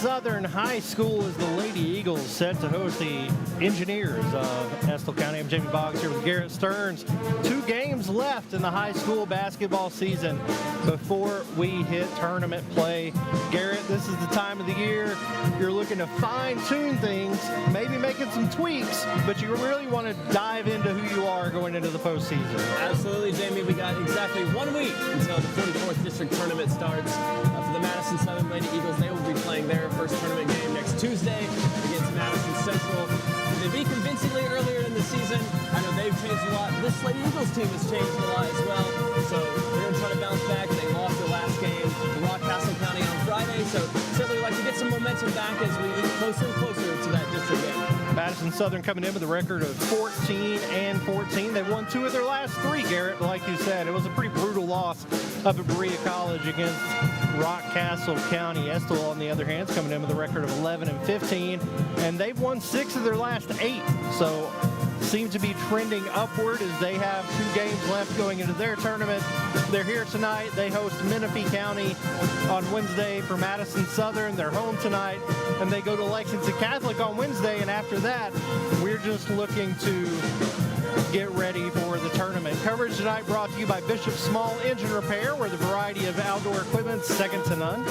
Southern High School as the Lady Eagles set to host the Engineers of Estill County. I'm Jamie Boggs here with Garrett Stearns. 2 games left in the high school basketball season before we hit tournament play. Garrett, this is the time of the year you're looking to fine-tune things, maybe making some tweaks, but you really want to dive into who you are going into the postseason. Absolutely, Jamie. We got exactly 1 week until the 44th District Tournament starts. For the Madison Southern Lady Eagles, they will be playing their first tournament game next Tuesday against Madison Central. They beat convincingly earlier in the season. I know they've changed a lot. This Lady Eagles team has changed a lot as well. So they're going to try to bounce back. They lost their last game to Rockcastle County on Friday. So certainly like to get some momentum back as we get closer and closer to that district game. Madison Southern coming in with a record of 14-14. They've won 2 of their last 3, Garrett. Like you said, it was a pretty brutal loss up at Berea College against Rockcastle County. Estill, on the other hand, is coming in with a record of 11-15, and they've won 6 of their last 8. So seem to be trending upward as they have 2 games left going into their tournament. They're here tonight. They host Menifee County on Wednesday for Madison Southern. They're home tonight, and they go to Lexington Catholic on Wednesday. And after that, we're just looking to get ready for the tournament. Coverage tonight brought to you by Bishop Small Engine Repair, where the variety of outdoor equipment is second to none.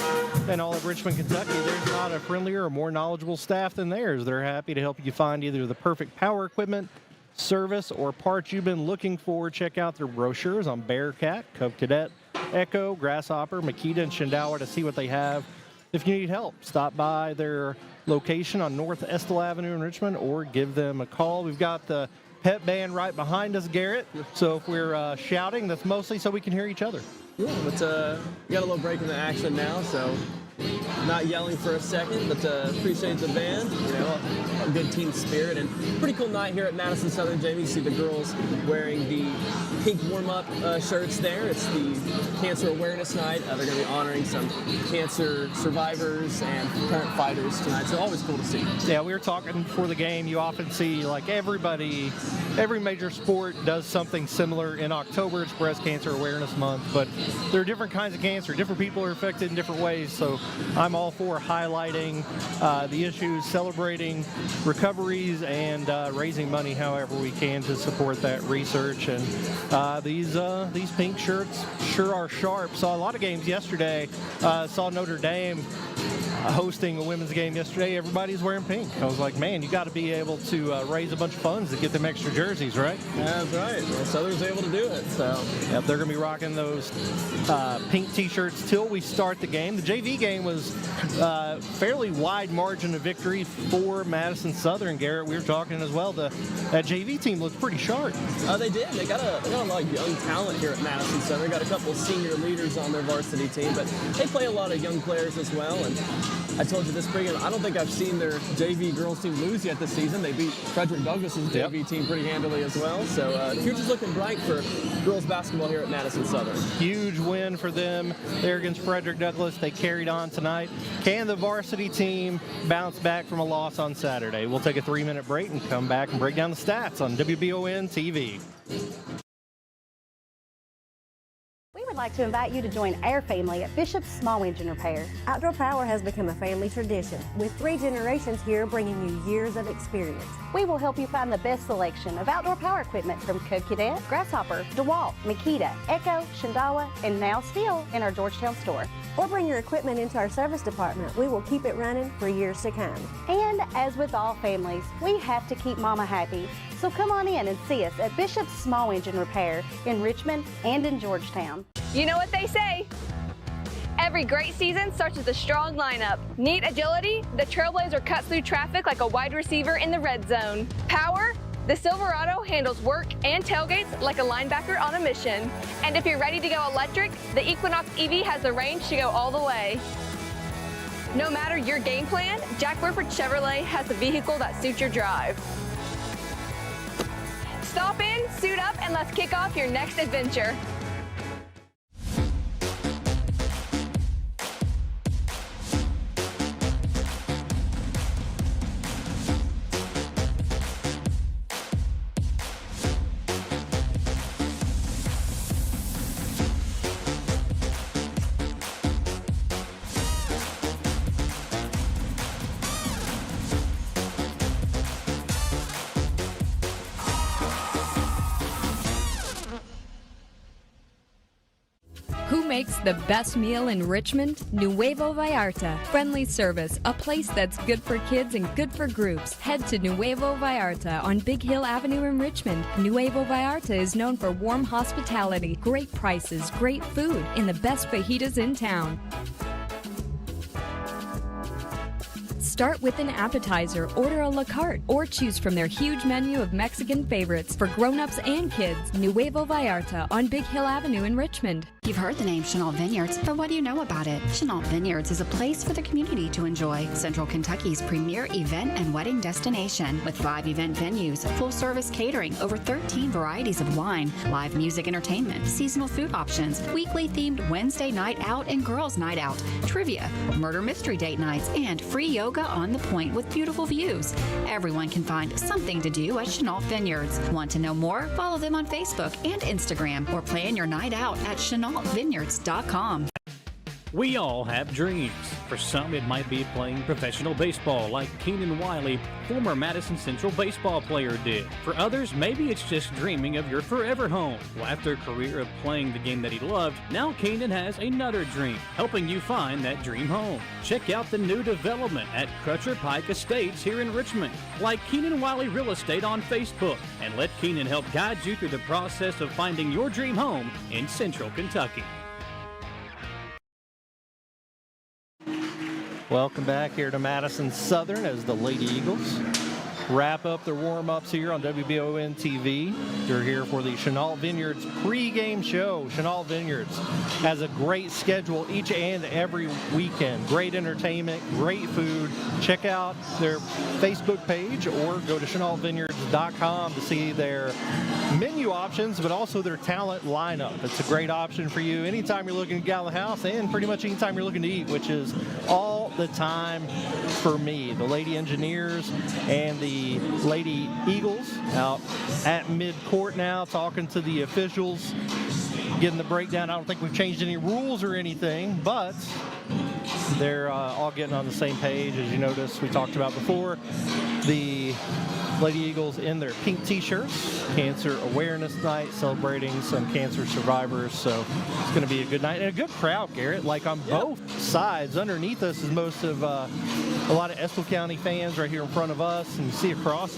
And all of Richmond, Kentucky, there's not a friendlier or more knowledgeable staff than theirs. They're happy to help you find either the perfect power equipment, service, or parts you've been looking for. Check out their brochures on Bearcat, Cub Cadet, Echo, Grasshopper, Makita, and Shindawa to see what they have. If you need help, stop by their location on North Estill Avenue in Richmond or give them a call. We've got the pep band right behind us, Garrett. So if we're shouting, that's mostly so we can hear each other. Yeah, but we got a little break in the action now, so not yelling for a second, but appreciate the band, you know, a good team spirit, and pretty cool night here at Madison Southern, Jamie. You see the girls wearing the pink warm-up shirts there. It's the Cancer Awareness Night. They're going to be honoring some cancer survivors and current fighters tonight, so always cool to see. Yeah, we were talking before the game. You often see, like, every major sport does something similar in October. It's Breast Cancer Awareness Month, but there are different kinds of cancer. Different people are affected in different ways, so I'm all for highlighting the issues, celebrating recoveries, and raising money however we can to support that research. And these pink shirts sure are sharp. Saw a lot of games yesterday. Saw Notre Dame hosting a women's game yesterday. Everybody's wearing pink. I was like, man, you got to be able to raise a bunch of funds to get them extra jerseys, right? That's right. Well, Southern's able to do it. So yep, they're going to be rocking those pink T-shirts till we start the game. The JV game was fairly wide margin of victory for Madison Southern. Garrett, we were talking as well. That JV team looked pretty sharp. They did. They got a lot of young talent here at Madison Southern. Got a couple of senior leaders on their varsity team, but they play a lot of young players as well. And I told you this pregame, I don't think I've seen their JV girls team lose yet this season. They beat Frederick Douglass's JV team pretty handily as well. So the future's looking bright for girls basketball here at Madison Southern. Huge win for them there against Frederick Douglass. They carried on tonight. Can the varsity team bounce back from a loss on Saturday? We'll take a 3-minute break and come back and break down the stats on WBON TV. We would like to invite you to join our family at Bishop's Small Engine Repair. Outdoor Power has become a family tradition, with 3 generations here bringing you years of experience. We will help you find the best selection of outdoor power equipment from Cub Cadet, Grasshopper, DeWalt, Makita, Echo, Shindawa, and now Still in our Georgetown store. Or bring your equipment into our service department. We will keep it running for years to come. And as with all families, we have to keep Mama happy. So come on in and see us at Bishop's Small Engine Repair in Richmond and in Georgetown. You know what they say. Every great season starts with a strong lineup. Neat agility, the Trailblazer cuts through traffic like a wide receiver in the red zone. Power, the Silverado handles work and tailgates like a linebacker on a mission. And if you're ready to go electric, the Equinox EV has the range to go all the way. No matter your game plan, Jack Burford Chevrolet has the vehicle that suits your drive. Stop in, suit up, and let's kick off your next adventure. Who makes the best meal in Richmond? Nuevo Vallarta. Friendly service, a place that's good for kids and good for groups. Head to Nuevo Vallarta on Big Hill Avenue in Richmond. Nuevo Vallarta is known for warm hospitality, great prices, great food, and the best fajitas in town. Start with an appetizer, order a la carte, or choose from their huge menu of Mexican favorites for grown-ups and kids. Nuevo Vallarta on Big Hill Avenue in Richmond. You've heard the name Chenault Vineyards, but what do you know about it? Chenault Vineyards is a place for the community to enjoy. Central Kentucky's premier event and wedding destination with 5 event venues, full-service catering, over 13 varieties of wine, live music entertainment, seasonal food options, weekly themed Wednesday night out and girls night out, trivia, murder mystery date nights, and free yoga on the point with beautiful views. Everyone can find something to do at Chenault Vineyards. Want to know more? Follow them on Facebook and Instagram or plan your night out at ChenaultVineyards.com. We all have dreams. For some, it might be playing professional baseball like Keenan Wiley, former Madison Central baseball player, did. For others, maybe it's just dreaming of your forever home. Well, after a career of playing the game that he loved, now Keenan has another dream, helping you find that dream home. Check out the new development at Crutcher Pike Estates here in Richmond. Like Keenan Wiley Real Estate on Facebook, and let Keenan help guide you through the process of finding your dream home in Central Kentucky. Welcome back here to Madison Southern as the Lady Eagles wrap up their warm-ups here on WBON TV. They're here for the Chenault Vineyards pregame show. Chenault Vineyards has a great schedule each and every weekend. Great entertainment, great food. Check out their Facebook page or go to ChenaultVineyards.com to see their menu options, but also their talent lineup. It's a great option for you anytime you're looking to get out of the house and pretty much anytime you're looking to eat, which is all the time for me. The Lady Engineers and the Lady Eagles out at mid-court now talking to the officials, getting the breakdown. I don't think we've changed any rules or anything, but they're all getting on the same page. As you noticed, we talked about before, the Lady Eagles in their pink t-shirts, Cancer Awareness Night, celebrating some cancer survivors. So it's going to be a good night and a good crowd, Garrett. Like on both sides. Underneath us is most of a lot of Estill County fans right here in front of us, and you see across,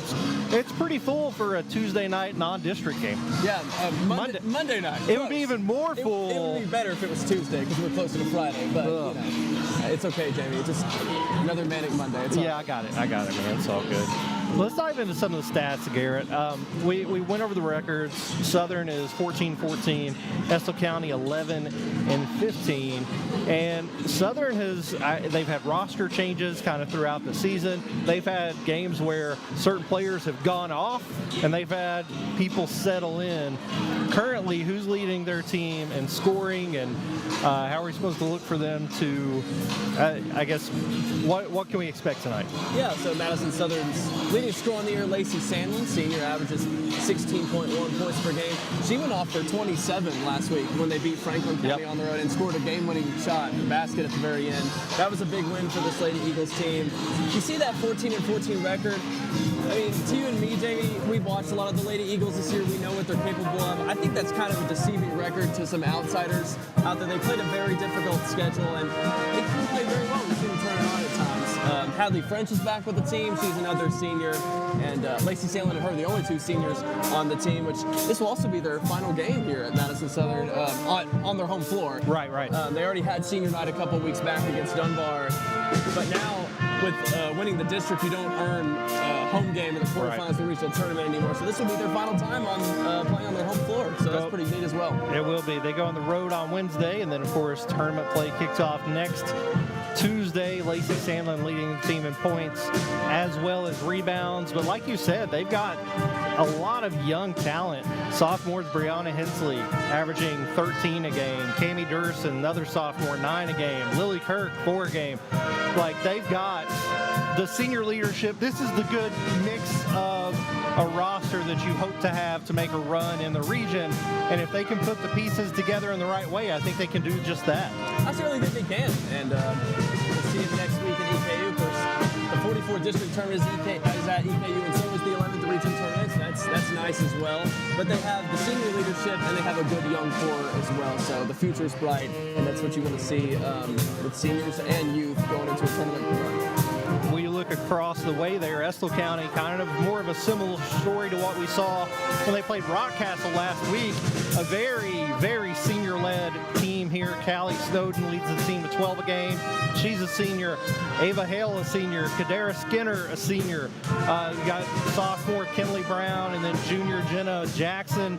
it's pretty full for a Tuesday night non-district game. Yeah, Monday night. It would be even more full. It would be better if it was Tuesday because we're closer to Friday, but you know, it's okay, Jamie. It's just another manic Monday. It's I got it, man. It's all good. Let's dive into some of the stats, Garrett. We went over the records. Southern is 14-14, Estill County 11-15, and Southern they've had roster changes kind of throughout the season. They've had games where certain players have gone off, and they've had people settle in. Currently, who's leading their team in scoring, and how are we supposed to look for them to, I guess, what can we expect tonight? Yeah, so Madison Southern's leading scorer on the year, Lacey Sandlin, senior, averages 16.1 points per game. She went off for 27 last week when they beat Franklin County on the road and scored a game-winning shot, the basket at the very end. That was a big win for this Lady Eagles team. You see that 14-14 record? I mean, to you and me, Jamie, we've watched a lot of the Lady Eagles this year. We know what they're capable of. I think that's kind of a deceiving record to some outsiders out there. They played a very difficult schedule, and they can play very well. We've seen them turn it on at times. Hadley French is back with the team. She's another senior. And Lacey Sandlin and her are the only 2 seniors on the team, which this will also be their final game here at Madison Southern on their home floor. Right. They already had senior night a couple weeks back against Dunbar. But now, with winning the district, you don't earn a home game in the quarterfinals of the regional tournament anymore. So this will be their final time on playing on their home floor. So that's pretty neat as well. It will be. They go on the road on Wednesday, and then, of course, tournament play kicks off next Tuesday. Lacey Sandlin leading the team in points as well as rebounds. But like you said, they've got a lot of young talent. Sophomores Brianna Hensley averaging 13 a game. Cammie Durson, another sophomore, 9 a game. Lily Kirk, 4 a game. Like, they've got the senior leadership. This is the good mix of a roster that you hope to have to make a run in the region. And if they can put the pieces together in the right way, I think they can do just that. I certainly think they can. And we'll see them next week in EKU. Of course, the 44 district tournament is at EKU, and so is the 11th region tournament. So that's nice nice as well. But they have the senior leadership and they have a good young core as well. So the future is bright, and that's what you want to see with seniors and youth going into a tournament run. We look across the way there, Estill County, kind of more of a similar story to what we saw when they played Rockcastle last week. A very, very senior-led team here. Callie Snowden leads the team to 12 a game. She's a senior. Ava Hale, a senior. Kadara Skinner, a senior. You got sophomore Kinley Brown, and then junior Jenna Jackson.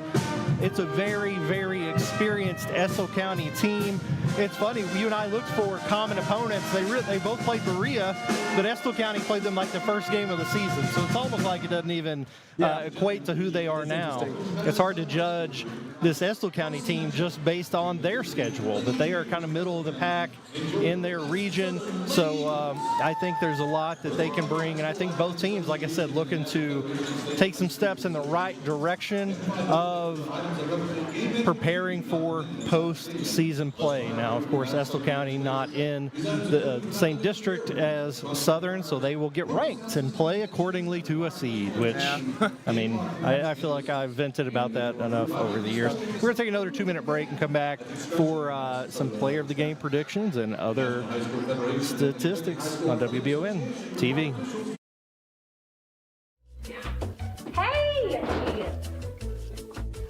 It's a very, very experienced Estill County team. It's funny, you and I looked for common opponents. They both played Berea, but Estill County played them like the first game of the season. So it's almost like it doesn't even equate to who they are now. It's hard to judge this Estill County team just based on their schedule, but they are kind of middle of the pack in their region. So I think there's a lot that they can bring, and I think both teams, like I said, looking to take some steps in the right direction of preparing for postseason play. Now, of course, Estill County not in the same district as Southern, so they will get ranked and play accordingly to a seed, which, I mean, I feel like I've vented about that enough over the years. We're going to take another 2-minute break and come back for some player of the game predictions and other statistics on WBON TV. Hey!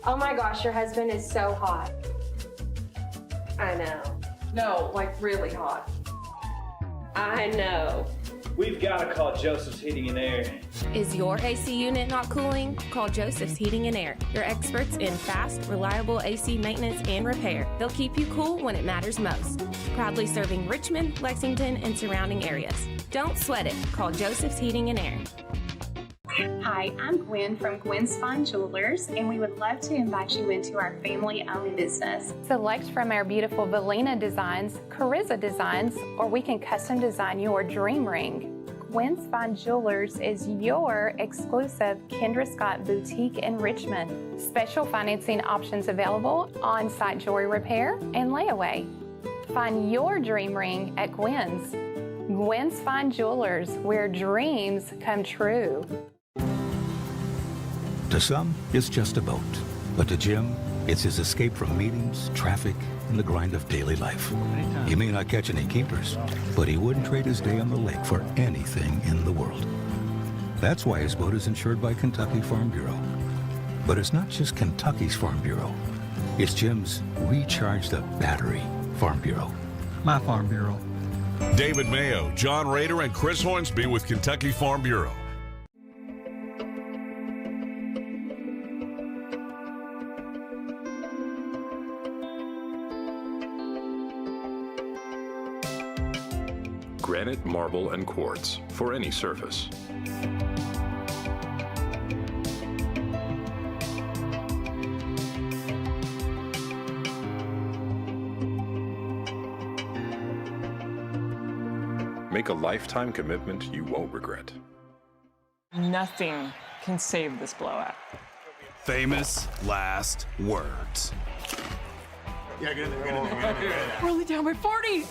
Oh my gosh, your husband is so hot. I know. No, like really hot. I know. We've got to call Joseph's Heating and Air. Is your AC unit not cooling? Call Joseph's Heating and Air. Your experts in fast, reliable AC maintenance and repair. They'll keep you cool when it matters most. Proudly serving Richmond, Lexington, and surrounding areas. Don't sweat it. Call Joseph's Heating and Air. Hi, I'm Gwen from Gwen's Fine Jewelers, and we would love to invite you into our family-owned business. Select from our beautiful Valina designs, Carriza designs, or we can custom design your dream ring. Gwen's Fine Jewelers is your exclusive Kendra Scott boutique in Richmond. Special financing options available, on-site jewelry repair, and layaway. Find your dream ring at Gwen's. Gwen's Fine Jewelers, where dreams come true. To some, it's just a boat. But to Jim, it's his escape from meetings, traffic, and the grind of daily life. He may not catch any keepers, but he wouldn't trade his day on the lake for anything in the world. That's why his boat is insured by Kentucky Farm Bureau. But it's not just Kentucky's Farm Bureau. It's Jim's Recharge the Battery Farm Bureau. My Farm Bureau. David Mayo, John Rader, and Chris Hornsby with Kentucky Farm Bureau. Granite, marble, and quartz for any surface. Make a lifetime commitment you won't regret. Nothing can save this blowout. Famous last words. Yeah, get in there. We're only down by 40.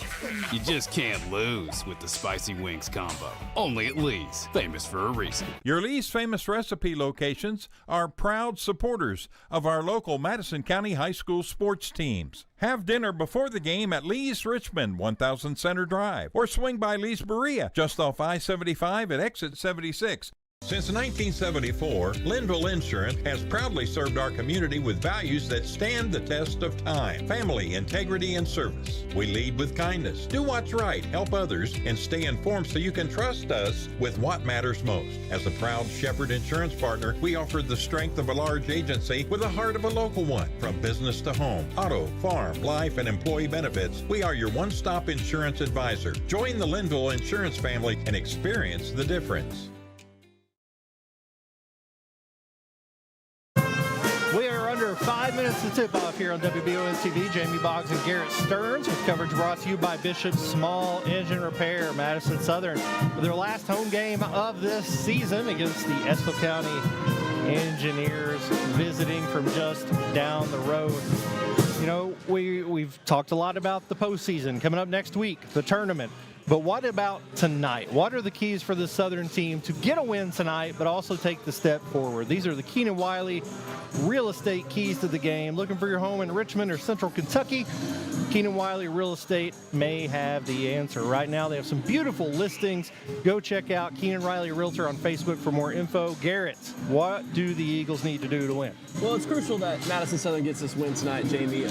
You just can't lose with the Spicy Wings combo. Only at Lee's, famous for a reason. Your Lee's Famous Recipe locations are proud supporters of our local Madison County High School sports teams. Have dinner before the game at Lee's Richmond, 1000 Center Drive, or swing by Lee's Berea, just off I-75 at exit 76. Since 1974, Linville Insurance has proudly served our community with values that stand the test of time: family, integrity, and service. We lead with kindness, do what's right, help others, and stay informed so you can trust us with what matters most. As a proud Shepherd Insurance partner, we offer the strength of a large agency with the heart of a local one. From business to home, auto, farm, life, and employee benefits, we are your one-stop insurance advisor. Join the Linville Insurance family and experience the difference. We are under 5 minutes to tip off here on WBON TV. Jamie Boggs and Garrett Stearns with coverage brought to you by Bishop Small Engine Repair. Madison Southern with their last home game of this season against the Estill County Engineers, visiting from just down the road. You know, we've talked a lot about the postseason coming up next week, the tournament. But what about tonight? What are the keys for the Southern team to get a win tonight, but also take the step forward? These are the Keenan Wiley Real Estate keys to the game. Looking for your home in Richmond or Central Kentucky? Keenan Wiley Real Estate may have the answer. Right now, they have some beautiful listings. Go check out Keenan Riley Realtor on Facebook for more info. Garrett, what do the Eagles need to do to win? Well, it's crucial that Madison Southern gets this win tonight, Jamie,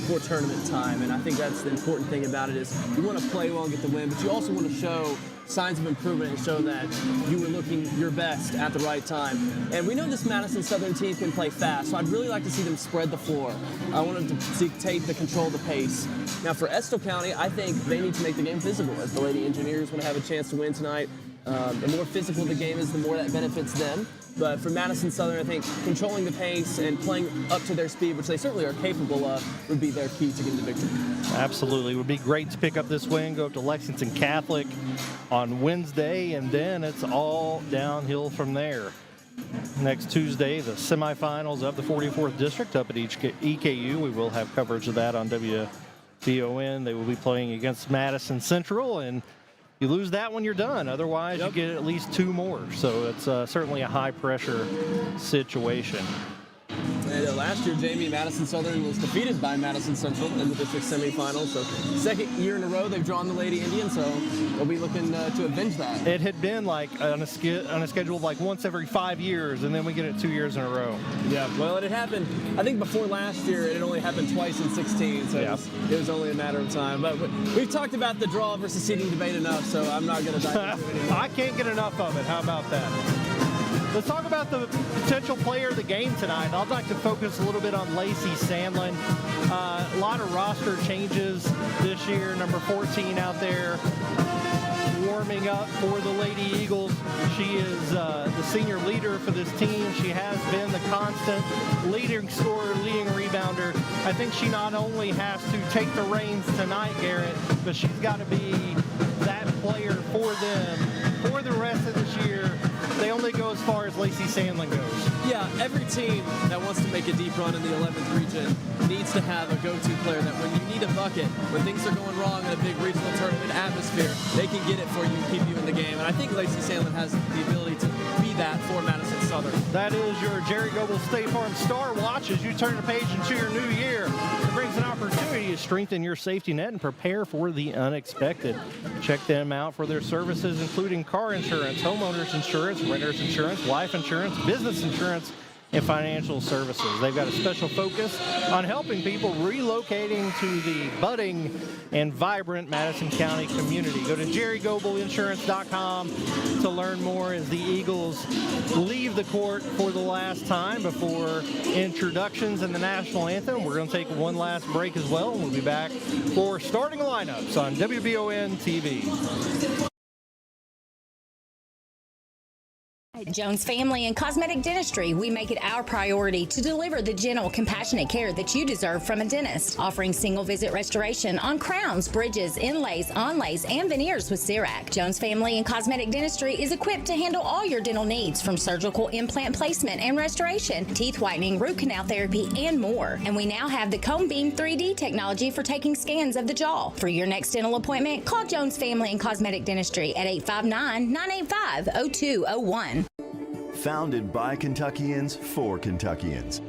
for tournament time. And I think that's the important thing about it is you want to play well and get the win, but you also want to show signs of improvement and show that you were looking your best at the right time. And we know this Madison Southern team can play fast, so I'd really like to see them spread the floor. I want them to dictate the control of the pace. Now for Estill County, I think they need to make the game physical, as the Lady Engineers want to have a chance to win tonight. The more physical the game is, the more that benefits them. But for Madison Southern, I think controlling the pace and playing up to their speed, which they certainly are capable of, would be their key to getting the victory. Absolutely. It would be great to pick up this win, go up to Lexington Catholic on Wednesday, and then it's all downhill from there. Next Tuesday, the semifinals of the 44th District up at EKU. We will have coverage of that on WBON. They will be playing against Madison Central, and you lose that when you're done. Otherwise, you get at least two more. So it's certainly a high-pressure situation. And last year, Jamie, Madison Southern was defeated by Madison Central in the district semifinals. So second year in a row, they've drawn the Lady Indians, so they'll be looking to avenge that. It had been like on a schedule of like once every 5 years, and then we get it 2 years in a row. Yeah, well, it had happened, I think before last year, it had only happened twice in 16, so it was only a matter of time. But we've talked about the draw versus seeding debate enough, so I'm not going to dive into it anymore. I can't get enough of it. How about that? Let's talk about the potential player of the game tonight. I'd like to focus a little bit on Lacey Sandlin. A lot of roster changes this year. Number 14 out there warming up for the Lady Eagles. She is the senior leader for this team. She has been the constant leading scorer, leading rebounder. I think she not only has to take the reins tonight, Garrett, but she's got to be that player for them for the rest of this year. They only go as far as Lacey Sandlin goes. Yeah, every team that wants to make a deep run in the 11th region needs to have a go-to player that when you need a bucket, when things are going wrong in a big regional tournament atmosphere, they can get it for you and keep you in the game. And I think Lacey Sandlin has the ability to be that for Madison Southern. That is your Jerry Goebel State Farm Star Watch as you turn the page into your new year. It brings an opportunity to strengthen your safety net and prepare for the unexpected. Check them out for their services, including car insurance, homeowners insurance, renter's insurance, life insurance, business insurance, and financial services. They've got a special focus on helping people relocating to the budding and vibrant Madison County community. Go to jerrygobelinsurance.com to learn more as the Eagles leave the court for the last time before introductions and the national anthem. We're going to take one last break as well, and we'll be back for starting lineups on WBON TV. At Jones Family and Cosmetic Dentistry, we make it our priority to deliver the gentle, compassionate care that you deserve from a dentist. Offering single-visit restoration on crowns, bridges, inlays, onlays, and veneers with CERAC. Jones Family and Cosmetic Dentistry is equipped to handle all your dental needs, from surgical implant placement and restoration, teeth whitening, root canal therapy, and more. And we now have the Cone Beam 3D technology for taking scans of the jaw. For your next dental appointment, call Jones Family and Cosmetic Dentistry at 859-985-0201. Founded by Kentuckians for Kentuckians,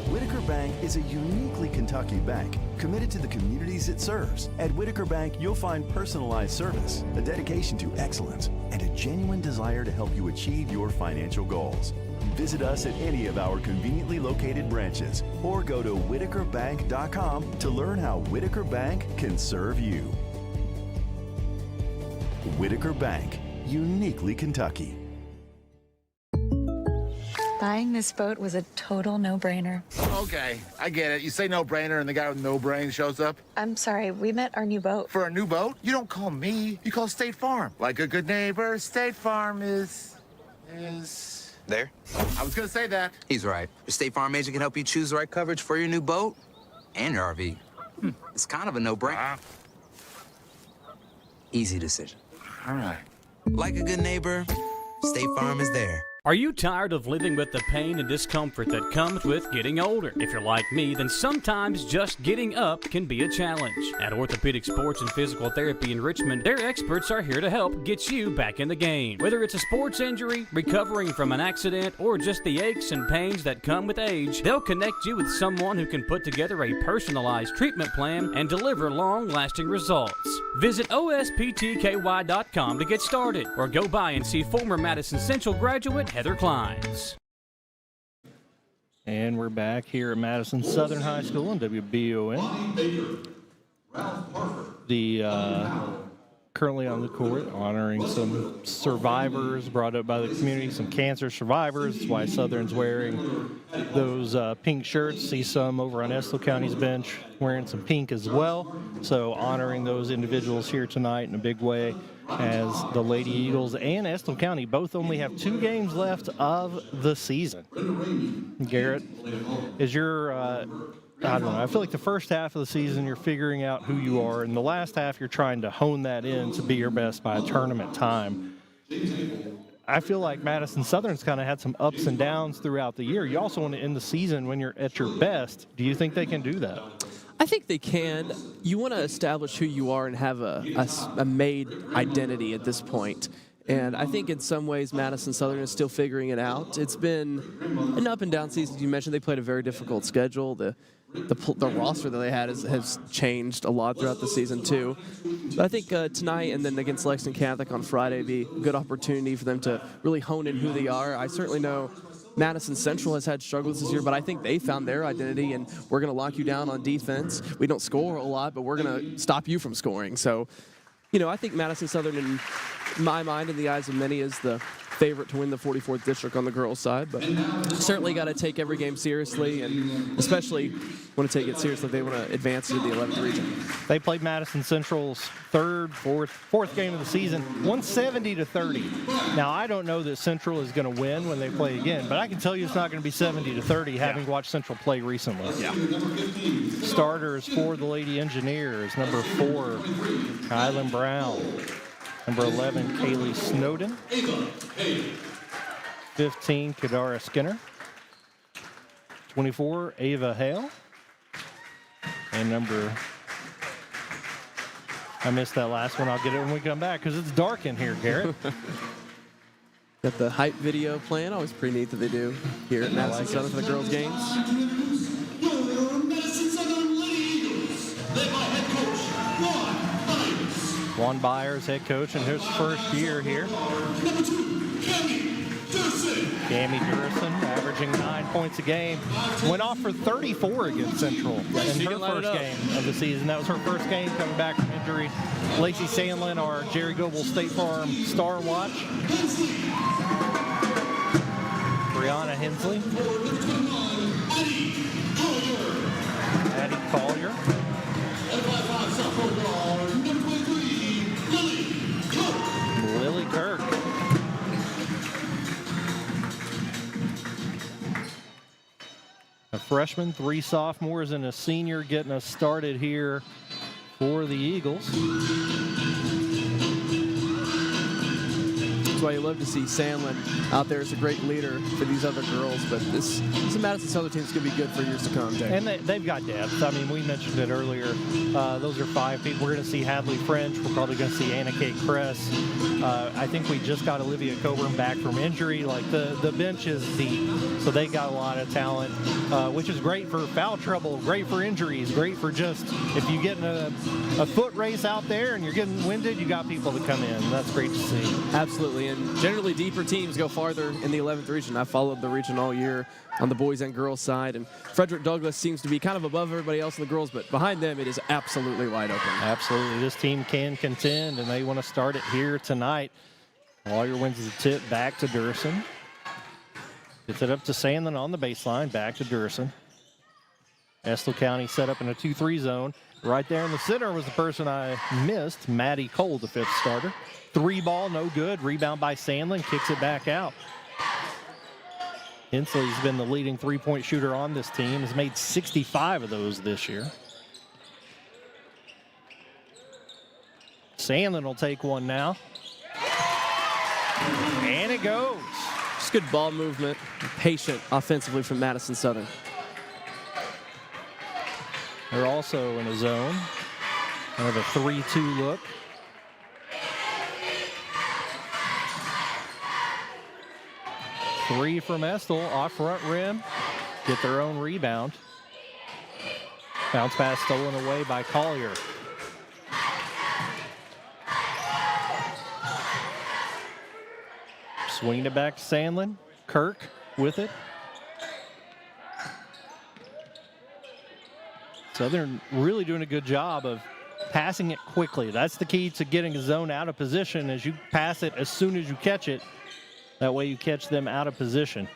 Whitaker Bank is a uniquely Kentucky bank committed to the communities it serves. At Whitaker Bank, you'll find personalized service, a dedication to excellence, and a genuine desire to help you achieve your financial goals. Visit us at any of our conveniently located branches or go to whitakerbank.com to learn how Whitaker Bank can serve you. Whitaker Bank, uniquely Kentucky. Buying this boat was a total no-brainer. Okay, I get it. You say no-brainer and the guy with no brain shows up. I'm sorry, we met our new boat. For a new boat? You don't call me. You call State Farm. Like a good neighbor, State Farm is... There? I was gonna say that. He's right. Your State Farm agent can help you choose the right coverage for your new boat and your RV. It's kind of a no-brainer. Easy decision. All right. Like a good neighbor, State Farm is there. Are you tired of living with the pain and discomfort that comes with getting older? If you're like me, then sometimes just getting up can be a challenge. At Orthopedic Sports and Physical Therapy in Richmond, their experts are here to help get you back in the game. Whether it's a sports injury, recovering from an accident, or just the aches and pains that come with age, they'll connect you with someone who can put together a personalized treatment plan and deliver long-lasting results. Visit osptky.com to get started, or go by and see former Madison Central graduate Heather Kleins. And we're back here at Madison Southern High School in WBON. Currently on the court, honoring some survivors brought up by the community, some cancer survivors. That's why Southern's wearing those pink shirts. See some over on Estill County's bench wearing some pink as well. So honoring those individuals here tonight in a big way, as the Lady Eagles and Estill County both only have 2 games left of the season. Garrett, is your I don't know. I feel like the first half of the season you're figuring out who you are, and the last half you're trying to hone that in to be your best by tournament time. I feel like Madison Southern's kind of had some ups and downs throughout the year. You also want to end the season when you're at your best. Do you think they can do that? I think they can. You want to establish who you are and have a made identity at this point. And I think in some ways Madison Southern is still figuring it out. It's been an up and down season. You mentioned they played a very difficult schedule. The roster that they had has changed a lot throughout the season too. But I think tonight and then against Lexington Catholic on Friday would be a good opportunity for them to really hone in who they are. I certainly know Madison Central has had struggles this year, but I think they found their identity, and we're going to lock you down on defense. We don't score a lot, but we're going to stop you from scoring. So, I think Madison Southern, in my mind, in the eyes of many, is the favorite to win the 44th district on the girls' side, but certainly got to take every game seriously, and especially want to take it seriously if they want to advance to the 11th region. They played Madison Central's fourth game of the season, 170-30. Now, I don't know that Central is going to win when they play again, but I can tell you it's not going to be 70-30, having watched Central play recently. Yeah. Starters for the Lady Engineers: number 4, Kylan Brown; number 11, Kaylee Snowden; 15, Kadara Skinner; 24, Ava Hale; and I missed that last one. I'll get it when we come back because it's dark in here, Garrett. Got the hype video playing. Always pretty neat that they do here at Madison Southern for the girls' games. Juan Byers, head coach, in his first year here. Cami Durson averaging 9 points a game. Went off for 34 against Central in her first game of the season. That was her first game coming back from injury. Lacey Sandlin, our Jerry Goebel State Farm Star Watch. Brianna Hensley. Addie Collier. Lily Kirk. A freshman, 3 sophomores, and a senior getting us started here for the Eagles. That's why you love to see Sandlin out there as a great leader for these other girls. But this Madison Southern team is going to be good for years to come, Jay. And they've got depth. I mean, we mentioned it earlier. Those are 5 people. We're going to see Hadley French. We're probably going to see Anna Kate Kress. I think we just got Olivia Coburn back from injury. Like, the bench is deep. So they got a lot of talent, which is great for foul trouble, great for injuries, great for just if you get in a foot race out there and you're getting winded, you got people to come in. That's great to see. Absolutely. And generally deeper teams go farther in the 11th region. I followed the region all year on the boys and girls side, and Frederick Douglass seems to be kind of above everybody else in the girls, but behind them it is absolutely wide open. Absolutely. This team can contend, and they want to start it here tonight. Lawyer wins the tip back to Durson. Gets it up to Sandlin on the baseline, back to Durson. Estill County set up in a 2-3 zone. Right there in the center was the person I missed, Maddie Cole, the 5th starter. 3 ball, no good. Rebound by Sandlin, kicks it back out. Hensley's been the leading 3-point shooter on this team, has made 65 of those this year. Sandlin will take one now. And it goes. good ball movement, patient offensively from Madison Southern. They're also in a zone. Kind of a 3-2 look. Three from Estill, off front rim. Get their own rebound. Bounce pass stolen away by Collier. Swinging it back to Sandlin. Kirk with it. Southern really doing a good job of passing it quickly. That's the key to getting a zone out of position, is you pass it as soon as you catch it. That way you catch them out of position.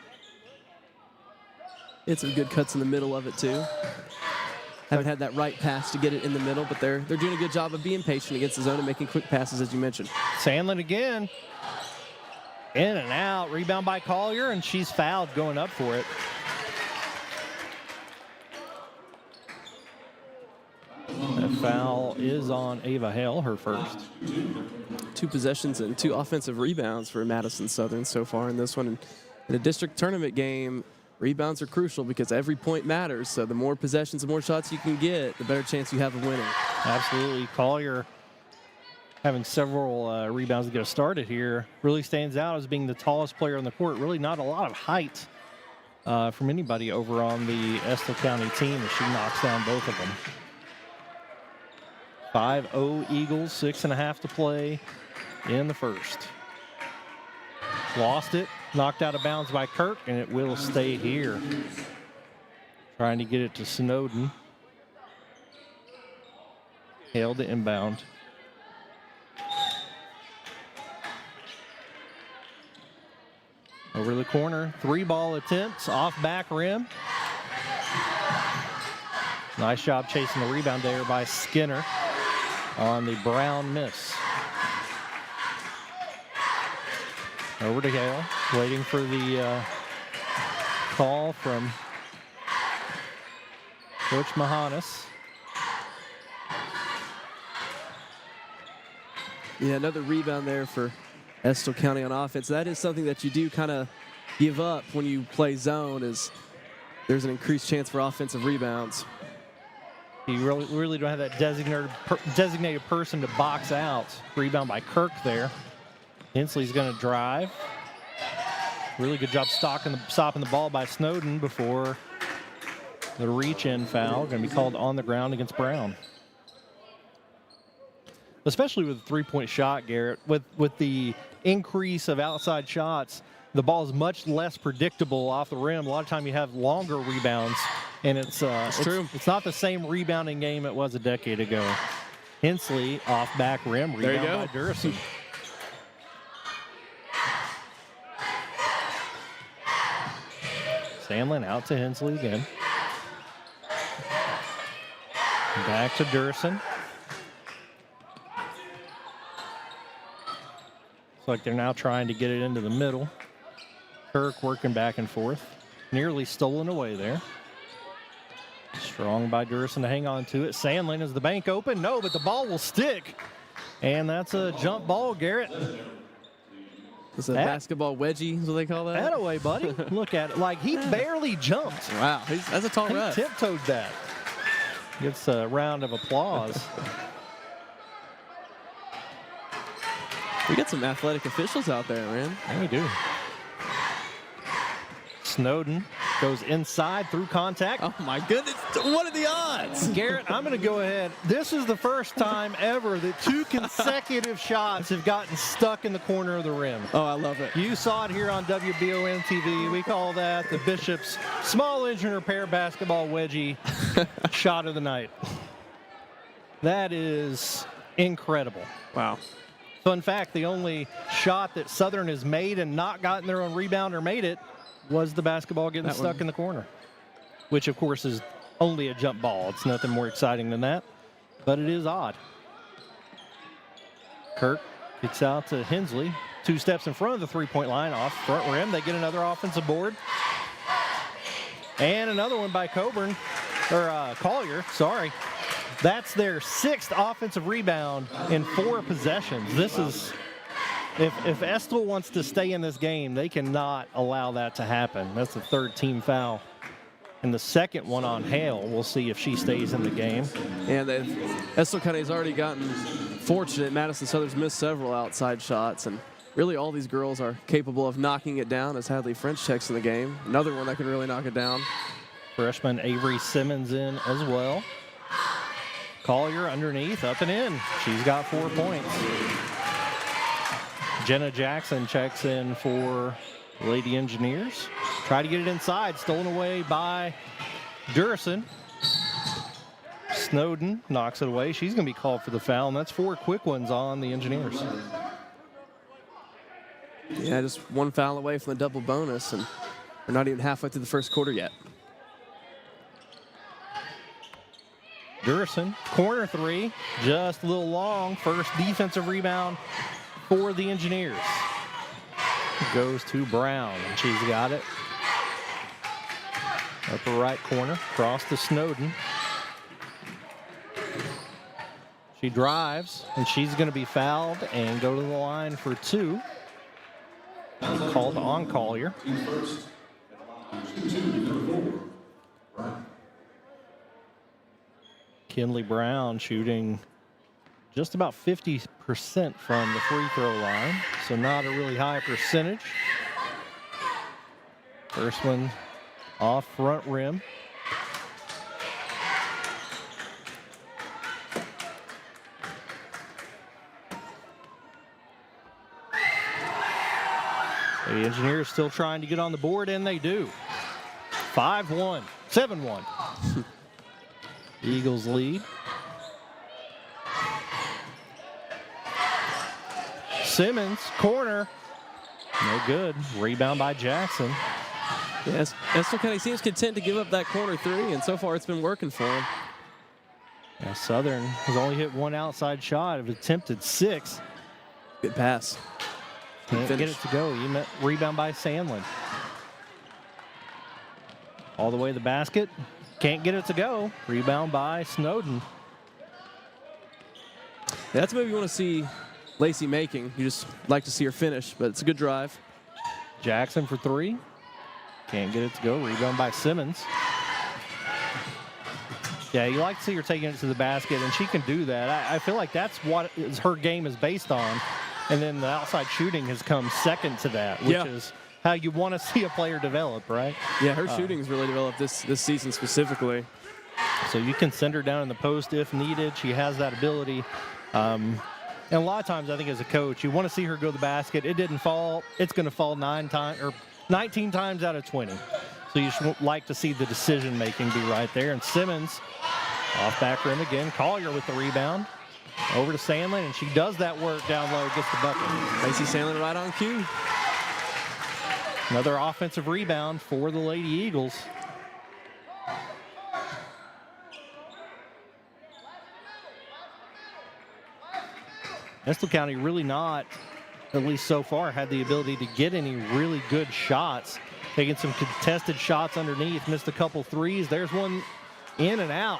It's some good cuts in the middle of it too. Haven't had that right pass to get it in the middle, but they're doing a good job of being patient against the zone and making quick passes, as you mentioned. Sandlin again. In and out. Rebound by Collier, and she's fouled going up for it. That foul is on Ava Hale, her first. 2 possessions and 2 offensive rebounds for Madison Southern so far in this one. In a district tournament game, rebounds are crucial because every point matters. So the more possessions, the more shots you can get, the better chance you have of winning. Absolutely. Collier having several rebounds to get us started here really stands out as being the tallest player on the court. Really not a lot of height from anybody over on the Estill County team as she knocks down both of them. 5-0 Eagles, 6.5 to play in the first. Lost it, knocked out of bounds by Kirk, and it will stay here. Trying to get it to Snowden. Held to inbound. Over the corner, 3-ball attempts, off back rim. Nice job chasing the rebound there by Skinner on the Brown miss. Over to Hale, waiting for the call from Coach Mahanis. Yeah, another rebound there for Estill County on offense. That is something that you do kind of give up when you play zone, is there's an increased chance for offensive rebounds. You really don't have that designated person to box out. Rebound by Kirk there. Hensley's going to drive. Really good job stopping the ball by Snowden before the reach-in foul. Going to be called on the ground against Brown. Especially with a three-point shot, Garrett. With the increase of outside shots, the ball is much less predictable off the rim. A lot of time you have longer rebounds, and it's true. It's not the same rebounding game it was a decade ago. Hensley off back rim, rebound by Durson. Sandlin out to Hensley again. Back to Durson. Looks like they're now trying to get it into the middle. Kirk working back and forth. Nearly stolen away there. Strong by Durson to hang on to it. Sandlin, is the bank open? No, but the ball will stick. And that's a jump ball, Garrett. It's a basketball wedgie, is what they call that? That away, buddy. Look at it. Like, he barely jumped. Wow, that's a tall ref. He tiptoed that. Gets a round of applause. We got some athletic officials out there, man. Yeah, we do. Snowden goes inside through contact. Oh, my goodness. What are the odds? Garrett, I'm going to go ahead. This is the first time ever that 2 consecutive shots have gotten stuck in the corner of the rim. Oh, I love it. You saw it here on WBON TV. We call that the Bishop's Small Engine Repair Basketball Wedgie shot of the night. That is incredible. Wow. Fun fact, the only shot that Southern has made and not gotten their own rebound or made it was the basketball getting stuck in the corner, which, of course, is only a jump ball. It's nothing more exciting than that, but it is odd. Kirk kicks out to Hensley. 2 steps in front of the three-point line, off front rim. They get another offensive board. And another one by Collier, sorry. That's their 6th offensive rebound in 4 possessions. This is If Estill wants to stay in this game, they cannot allow that to happen. That's the third team foul. And the second one on Hale, we'll see if she stays in the game. And Estill County has already gotten fortunate. Madison Southern's missed several outside shots, and really all these girls are capable of knocking it down, as Hadley French checks in the game. Another one that can really knock it down. Freshman Avery Simmons in as well. Collier underneath, up and in. She's got 4 points. Jenna Jackson checks in for Lady Engineers. Try to get it inside, stolen away by Durison. Snowden knocks it away. She's going to be called for the foul, and that's 4 quick ones on the Engineers. Yeah, just one foul away from the double bonus, and we're not even halfway through the first quarter yet. Durison, corner three, just a little long. First defensive rebound for the Engineers. Goes to Brown, and she's got it. Upper right corner, cross to Snowden. She drives, and she's going to be fouled and go to the line for 2. Called on Collier. Kinley Brown shooting just about 50% from the free throw line, so not a really high percentage. First one off front rim. The Engineers still trying to get on the board, and they do. 5-1, 7-1. Eagles lead. Simmons, corner. No good. Rebound by Jackson. Yes, Estill County seems content to give up that corner 3, and so far it's been working for him. Yeah, Southern has only hit 1 outside shot. Have attempted 6. Good pass. Can't get it to go. Rebound by Sandlin. All the way to the basket. Can't get it to go. Rebound by Snowden. Yeah, that's maybe you want to see Lacey making. You just like to see her finish, but it's a good drive. Jackson for 3. Can't get it to go. Rebound by Simmons. Yeah, you like to see her taking it to the basket, and she can do that. I feel like that's what her game is based on. And then the outside shooting has come second to that, which is how you want to see a player develop, right? Yeah, her shooting's really developed this season specifically. So you can send her down in the post if needed. She has that ability. And a lot of times, I think as a coach, you want to see her go to the basket. It didn't fall. It's going to fall 19 times out of 20. So you should like to see the decision-making be right there. And Simmons off back rim again. Collier with the rebound. Over to Sandlin, and she does that work down low, gets the bucket. Lacey Sandlin right on cue. Another offensive rebound for the Lady Eagles. Estill County really not, at least so far, had the ability to get any really good shots. Taking some contested shots underneath, missed a couple threes. There's one in and out.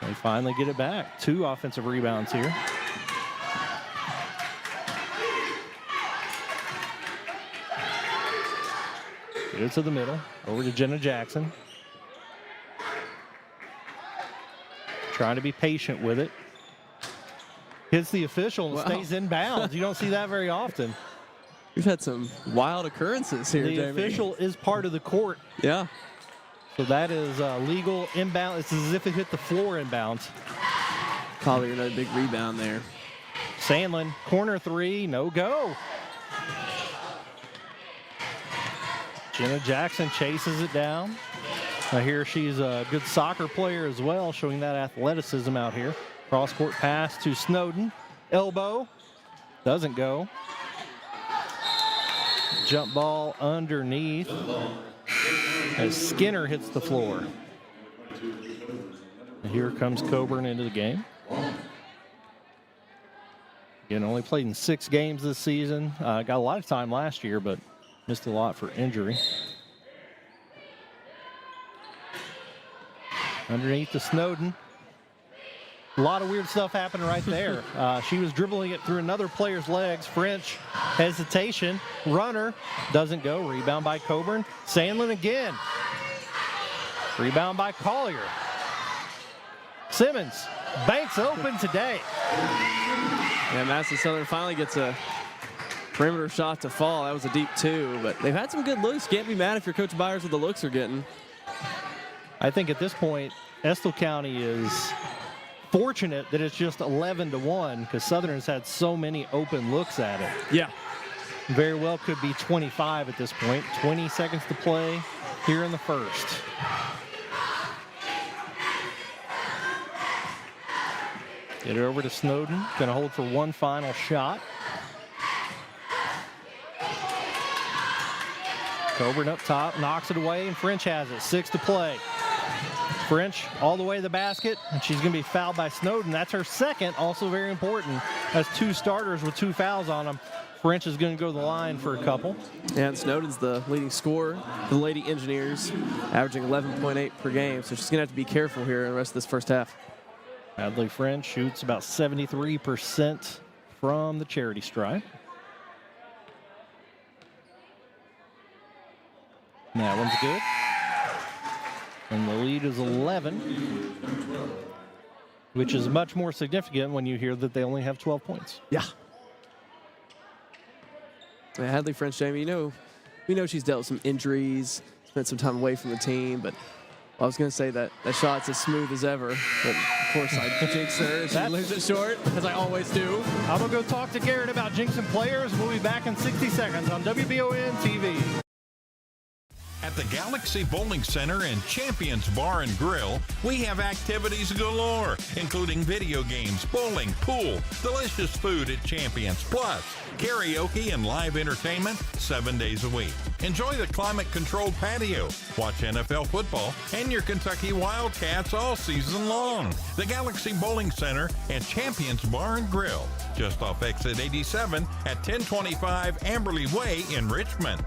They finally get it back. 2 offensive rebounds here. Get it to the middle. Over to Jenna Jackson. Trying to be patient with it. Hits the official and stays in bounds. You don't see that very often. We've had some wild occurrences here, The Jamie. official is part of the court. Yeah. So that is legal inbound. It's as if it hit the floor inbounds. Collier, another big rebound there. Sandlin, corner 3, no go. Jenna Jackson chases it down. I hear she's a good soccer player as well, showing that athleticism out here. Cross-court pass to Snowden. Elbow. Doesn't go. Jump ball underneath. As Skinner hits the floor. And here comes Coburn into the game. Again, only played in 6 games this season. Got a lot of time last year, but missed a lot for injury. Underneath to Snowden. A lot of weird stuff happening right there. She was dribbling it through another player's legs. French hesitation. Runner doesn't go. Rebound by Coburn. Sandlin again. Rebound by Collier. Simmons. Banks open today. Yeah, Madison Southern finally gets a perimeter shot to fall. That was a deep 2, but they've had some good looks. Can't be mad if your Coach Byers with the looks are getting. I think at this point, Estill County is fortunate that it's just 11-1 because Southern's had so many open looks at it. Yeah. Very well could be 25 at this point. 20 seconds to play here in the first. Get it over to Snowden. Going to hold for one final shot. Coburn up top, knocks it away, and French has it. 6 to play. French all the way to the basket, and she's going to be fouled by Snowden. That's her second, also very important. Has 2 starters with 2 fouls on them. French is going to go to the line for a couple. And Snowden's the leading scorer for the Lady Engineers, averaging 11.8 per game, so she's going to have to be careful here in the rest of this first half. Hadley French shoots about 73% from the charity stripe. And that one's good. And the lead is 11, which is much more significant when you hear that they only have 12 points. Yeah. Hadley French, Jamie, we know she's dealt with some injuries, spent some time away from the team, but I was going to say that shot's as smooth as ever, but of course I jinx her and she leaves it short, as I always do. I'm going to go talk to Garrett about jinxing players. We'll be back in 60 seconds on WBON TV. At the Galaxy Bowling Center and Champions Bar and Grill, we have activities galore, including video games, bowling, pool, delicious food at Champions, plus karaoke and live entertainment 7 days a week. Enjoy the climate-controlled patio, watch NFL football, and your Kentucky Wildcats all season long. The Galaxy Bowling Center and Champions Bar and Grill, just off exit 87 at 1025 Amberley Way in Richmond.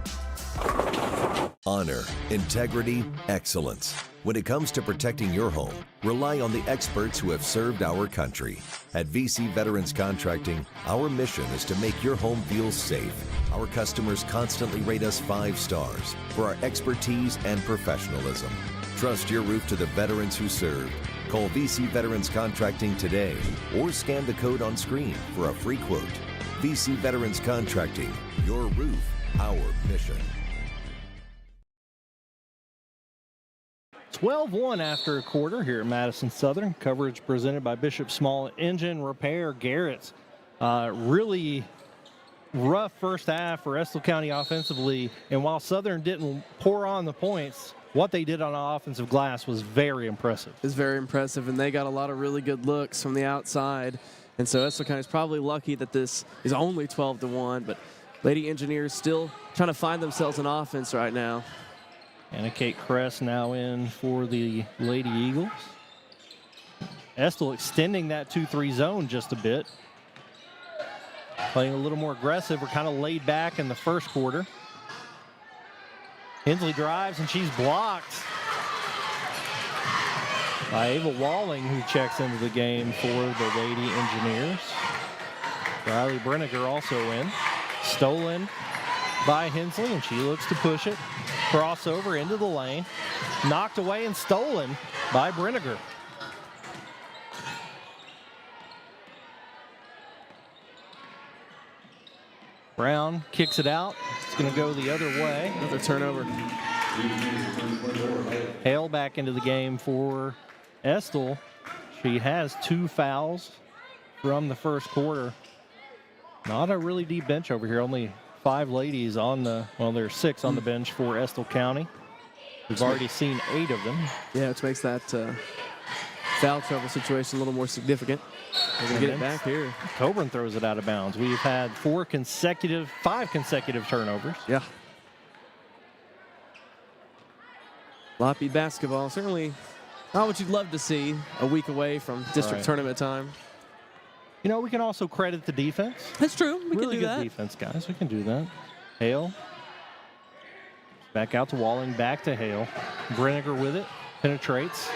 Honor, integrity, excellence. When it comes to protecting your home, rely on the experts who have served our country. At VC Veterans Contracting, our mission is to make your home feel safe. Our customers constantly rate us 5 stars for our expertise and professionalism. Trust your roof to the veterans who served. Call VC Veterans Contracting today or scan the code on screen for a free quote. VC Veterans Contracting, your roof, our mission. 12-1 after a quarter here at Madison Southern. Coverage presented by Bishop Small Engine Repair. Garrett's really rough first half for Estill County offensively. And while Southern didn't pour on the points, what they did on the offensive glass was very impressive. It's very impressive, and they got a lot of really good looks from the outside. And so Estill County is probably lucky that this is only 12-1, but Lady Engineers still trying to find themselves an offense right now. Anna Kate Kress now in for the Lady Eagles. Estill extending that 2-3 zone just a bit. Playing a little more aggressive. We're kind of laid back in the first quarter. Hensley drives and she's blocked by Ava Walling, who checks into the game for the Lady Engineers. Riley Brenniger also in. Stolen by Hensley, and she looks to push it. Crossover into the lane. Knocked away and stolen by Brenniger. Brown kicks it out. It's going to go the other way. Another turnover. Hale back into the game for Estill. She has 2 fouls from the first quarter. Not a really deep bench over here. Only 5 ladies on the, well, there's 6 on the bench for Estill County. We've already seen 8 of them. Yeah, which makes that foul trouble situation a little more significant. We're going to get it back here. Coburn throws it out of bounds. We've had 5 consecutive turnovers. Yeah. Loppy basketball, certainly not what you'd love to see a week away from district tournament time. You know, we can also credit the defense. That's true. We really can do good that. Defense, guys. We can do that. Hale. Back out to Walling. Back to Hale. Brenniger with it. Penetrates.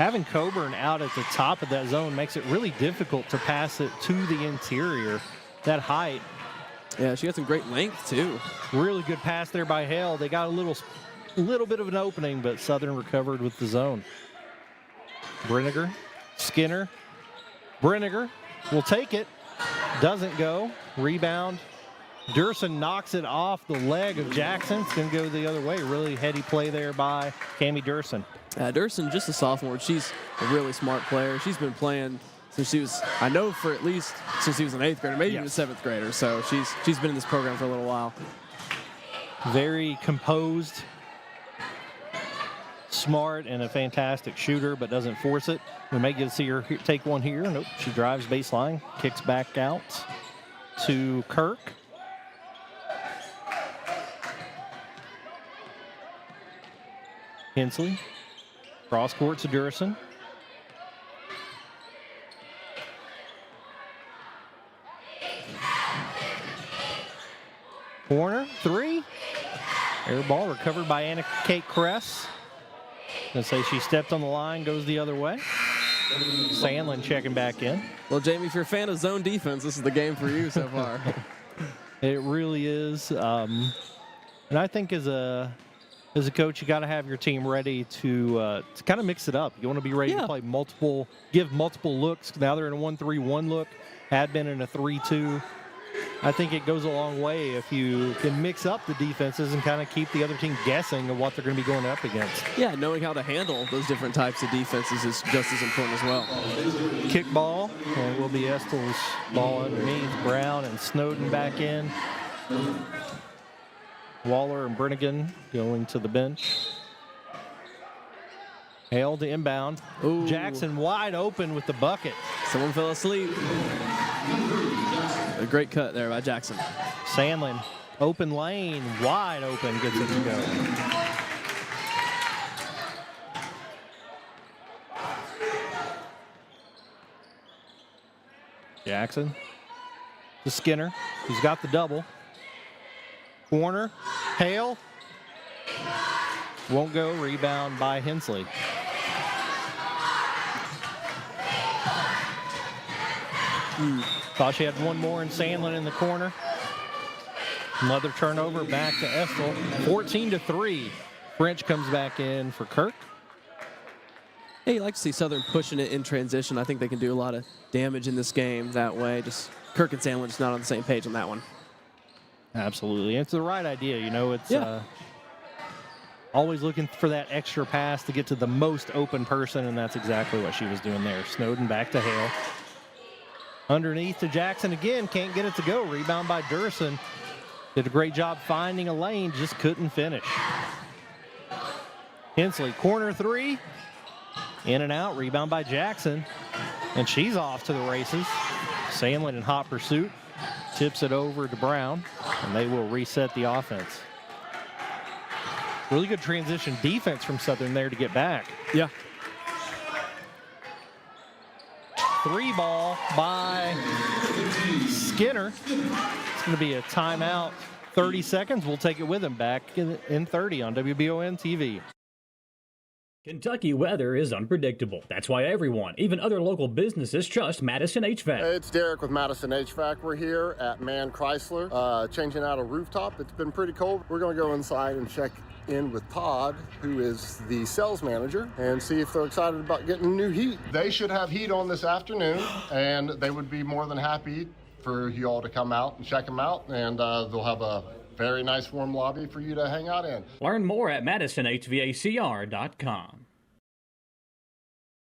having Coburn out at the top of that zone makes it really difficult to pass it to the interior. That height. Yeah, she got some great length, too. Really good pass there by Hale. They got a little bit of an opening, but Southern recovered with the zone. Brinegar, Skinner. Brinegar will take it. Doesn't go. Rebound. Durson knocks it off the leg of Jackson. It's going to go the other way. Really heady play there by Cami Durson. Durson, just a sophomore. She's a really smart player. She's been playing since she was, I know for at least since she was an 8th grader, maybe even a 7th grader. So she's been in this program for a little while. Very composed, smart, and a fantastic shooter, but doesn't force it. We may get to see her take one here. Nope, she drives baseline, kicks back out to Kirk. Hensley, cross court to Durson. Corner, 3. Air ball recovered by Anna Kate Kress. Gonna say she stepped on the line, goes the other way. Sandlin checking back in. Well, Jamie, if you're a fan of zone defense, this is the game for you so far. It really is. And I think as a coach, you got to have your team ready to kind of mix it up. You want to be ready to play give multiple looks. Now they're in a 1-3-1 look, had been in a 3-2. I think it goes a long way if you can mix up the defenses and kind of keep the other team guessing of what they're going to be going up against. Yeah, knowing how to handle those different types of defenses is just as important as well. Kick ball, and it will be Estill's ball underneath. Brown and Snowden back in. Waller and Brennigan going to the bench. Hale to inbound. Ooh. Jackson wide open with the bucket. Someone fell asleep. A great cut there by Jackson. Sandlin, open lane, wide open, gets it to go. Jackson to Skinner, who's got the double. Corner, Hale. Won't go, rebound by Hensley. Thought she had one more in Sandlin in the corner. Another turnover back to Estill. 14-3. French comes back in for Kirk. Hey, you like to see Southern pushing it in transition. I think they can do a lot of damage in this game that way. Just Kirk and Sandlin just not on the same page on that one. Absolutely. It's the right idea. You know, it's always looking for that extra pass to get to the most open person, and that's exactly what she was doing there. Snowden back to Hale. Underneath to Jackson again, can't get it to go. Rebound by Durson. Did a great job finding a lane, just couldn't finish. Hensley, corner 3. In and out, rebound by Jackson. And she's off to the races. Sandlin in hot pursuit. Tips it over to Brown, and they will reset the offense. Really good transition defense from Southern there to get back. Yeah. 3 ball by Skinner. It's going to be a timeout. 30 seconds. We'll take it with him back in 30 on WBON TV. Kentucky weather is unpredictable. That's why everyone, even other local businesses, trust Madison HVAC. Hey, it's Derek with Madison HVAC. We're here at Mann Chrysler, changing out a rooftop. It's been pretty cold. We're going to go inside and check in with Todd, who is the sales manager, and see if they're excited about getting new heat. They should have heat on this afternoon, and they would be more than happy for you all to come out and check them out, and they'll have a very nice warm lobby for you to hang out in. Learn more at MadisonHVACR.com.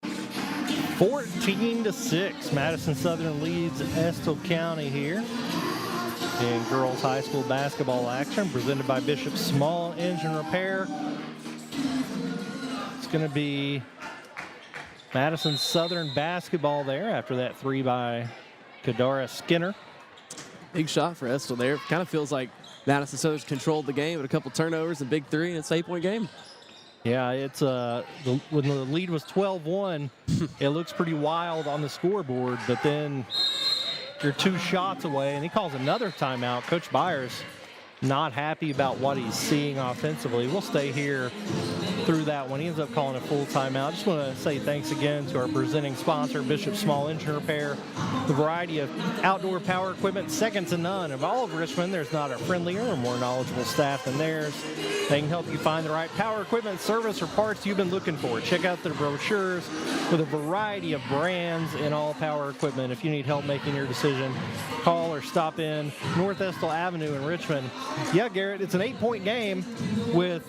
14-6, Madison Southern leads Estill County here in girls high school basketball action, presented by Bishop Small Engine Repair. It's going to be Madison Southern basketball there after that 3 by Kadara Skinner. Big shot for Estill there. Kind of feels like Madison Southern's controlled the game with a couple turnovers and big 3, and it's an 8-point game. Yeah, it's when the lead was 12-1, it looks pretty wild on the scoreboard, but then you're 2 shots away, and he calls another timeout. Coach Byers not happy about what he's seeing offensively. We'll stay here through that one. He ends up calling a full timeout. Just want to say thanks again to our presenting sponsor, Bishop Small Engine Repair. The variety of outdoor power equipment, second to none. Of all of Richmond, there's not a friendlier or more knowledgeable staff than theirs. They can help you find the right power equipment, service, or parts you've been looking for. Check out their brochures with a variety of brands in all power equipment. If you need help making your decision, call or stop in North Estill Avenue in Richmond. Yeah, Garrett, it's an 8-point game with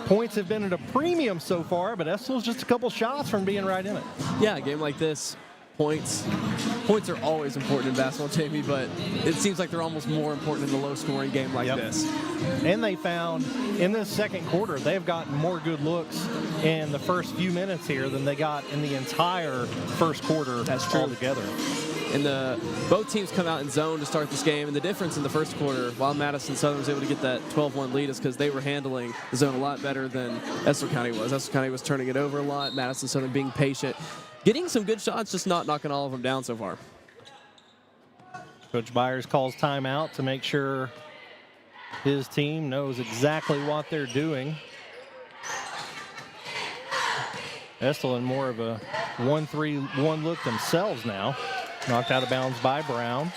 points have been at a premium so far, but Estill's just a couple shots from being right in it. Yeah, a game like this, points are always important in basketball, Jamie, but it seems like they're almost more important in a low-scoring game like this. And they found in this second quarter, they've gotten more good looks in the first few minutes here than they got in the entire first quarter. That's true. Altogether. And both teams come out in zone to start this game, and the difference in the first quarter, while Madison Southern was able to get that 12-1 lead, is because they were handling the zone a lot better than Estill County was. Estill County was turning it over a lot, Madison Southern being patient, getting some good shots, just not knocking all of them down so far. Coach Byers calls timeout to make sure his team knows exactly what they're doing. Estill in more of a 1-3-1 look themselves now. Knocked out of bounds by Brown.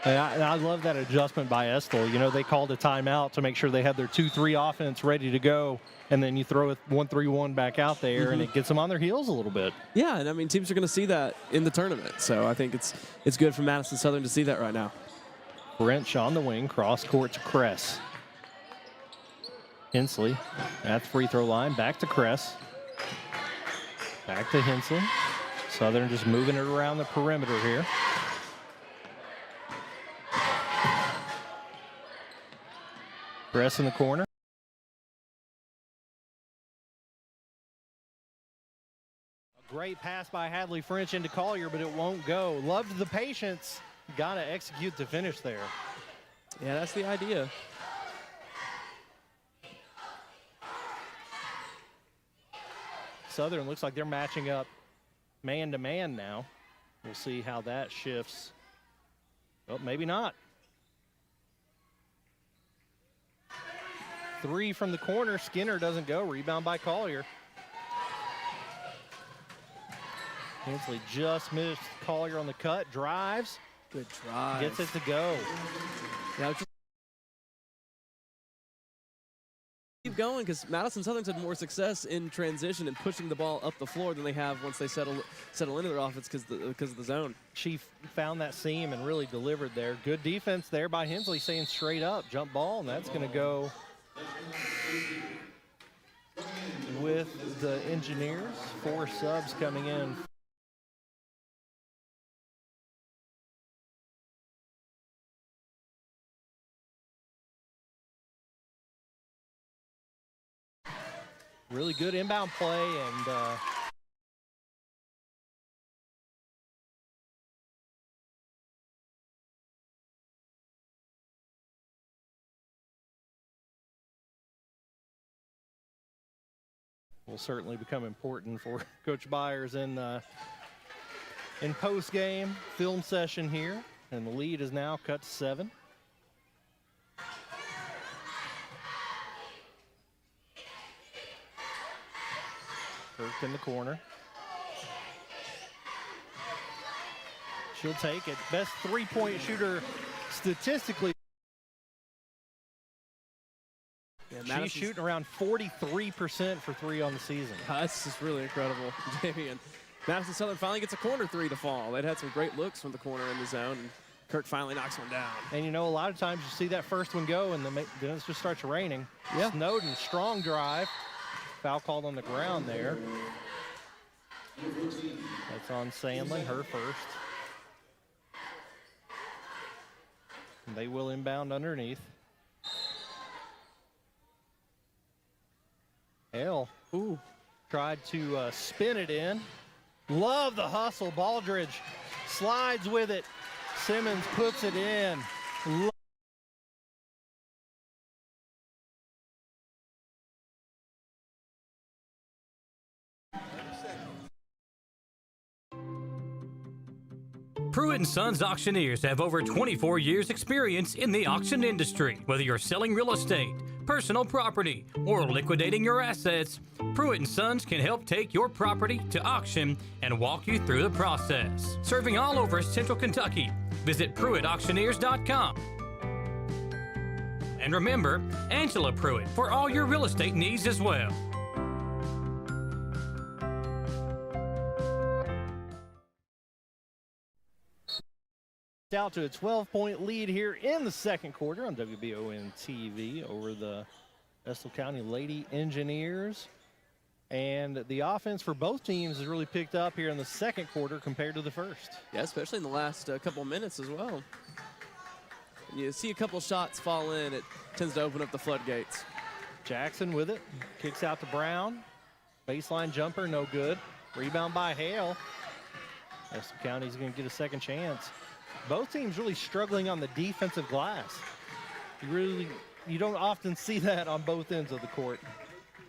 And I love that adjustment by Estill. You know, they called a timeout to make sure they had their 2-3 offense ready to go, and then you throw a 1-3-1 back out there, and it gets them on their heels a little bit. Yeah, and I mean, teams are going to see that in the tournament, so I think it's good for Madison Southern to see that right now. Wrench on the wing, cross court to Kress. Hensley at the free throw line, back to Kress. Back to Hensley. Southern just moving it around the perimeter here. Kress in the corner. A great pass by Hadley French into Collier, but it won't go. Loved the patience. Got to execute the finish there. Yeah, that's the idea. Southern looks like they're matching up man-to-man now. We'll see how that shifts. Well, maybe not. 3 from the corner. Skinner doesn't go. Rebound by Collier. Hensley just missed Collier on the cut. Drives. Good drive. Gets it to go. Now keep going, because Madison Southern's had more success in transition and pushing the ball up the floor than they have once they settle into their offense because of the zone. She found that seam and really delivered there. Good defense there by Hensley, saying straight up jump ball, and that's going to go with the Engineers. 4 subs coming in. Really good inbound play, and will certainly become important for Coach Byers in post-game film session here, and the lead is now cut to 7. Kirk in the corner. She'll take it. Best three-point shooter statistically. Yeah, she's shooting around 43% for 3 on the season. That's just really incredible, Jamie. And Madison Southern finally gets a corner 3 to fall. They'd had some great looks from the corner in the zone, and Kirk finally knocks one down. And you know, a lot of times you see that first one go, and then it just starts raining. Yeah. Snowden, strong drive. Foul called on the ground there. That's on Sandlin, her first. And they will inbound underneath. Hale tried to spin it in. Love the hustle. Baldridge slides with it. Simmons puts it in. Pruitt & Sons Auctioneers have over 24 years experience in the auction industry. Whether you're selling real estate, personal property, or liquidating your assets, Pruitt & Sons can help take your property to auction and walk you through the process. Serving all over Central Kentucky, visit PruittAuctioneers.com. And remember, Angela Pruitt for all your real estate needs as well. Out to a 12-point lead here in the second quarter on WBON TV over the Estill County Lady Engineers. And the offense for both teams has really picked up here in the second quarter compared to the first. Yeah, especially in the last couple of minutes as well. When you see a couple shots fall in, it tends to open up the floodgates. Jackson with it, kicks out to Brown. Baseline jumper, no good. Rebound by Hale. Estill County's going to get a second chance. Both teams really struggling on the defensive glass. You don't often see that on both ends of the court.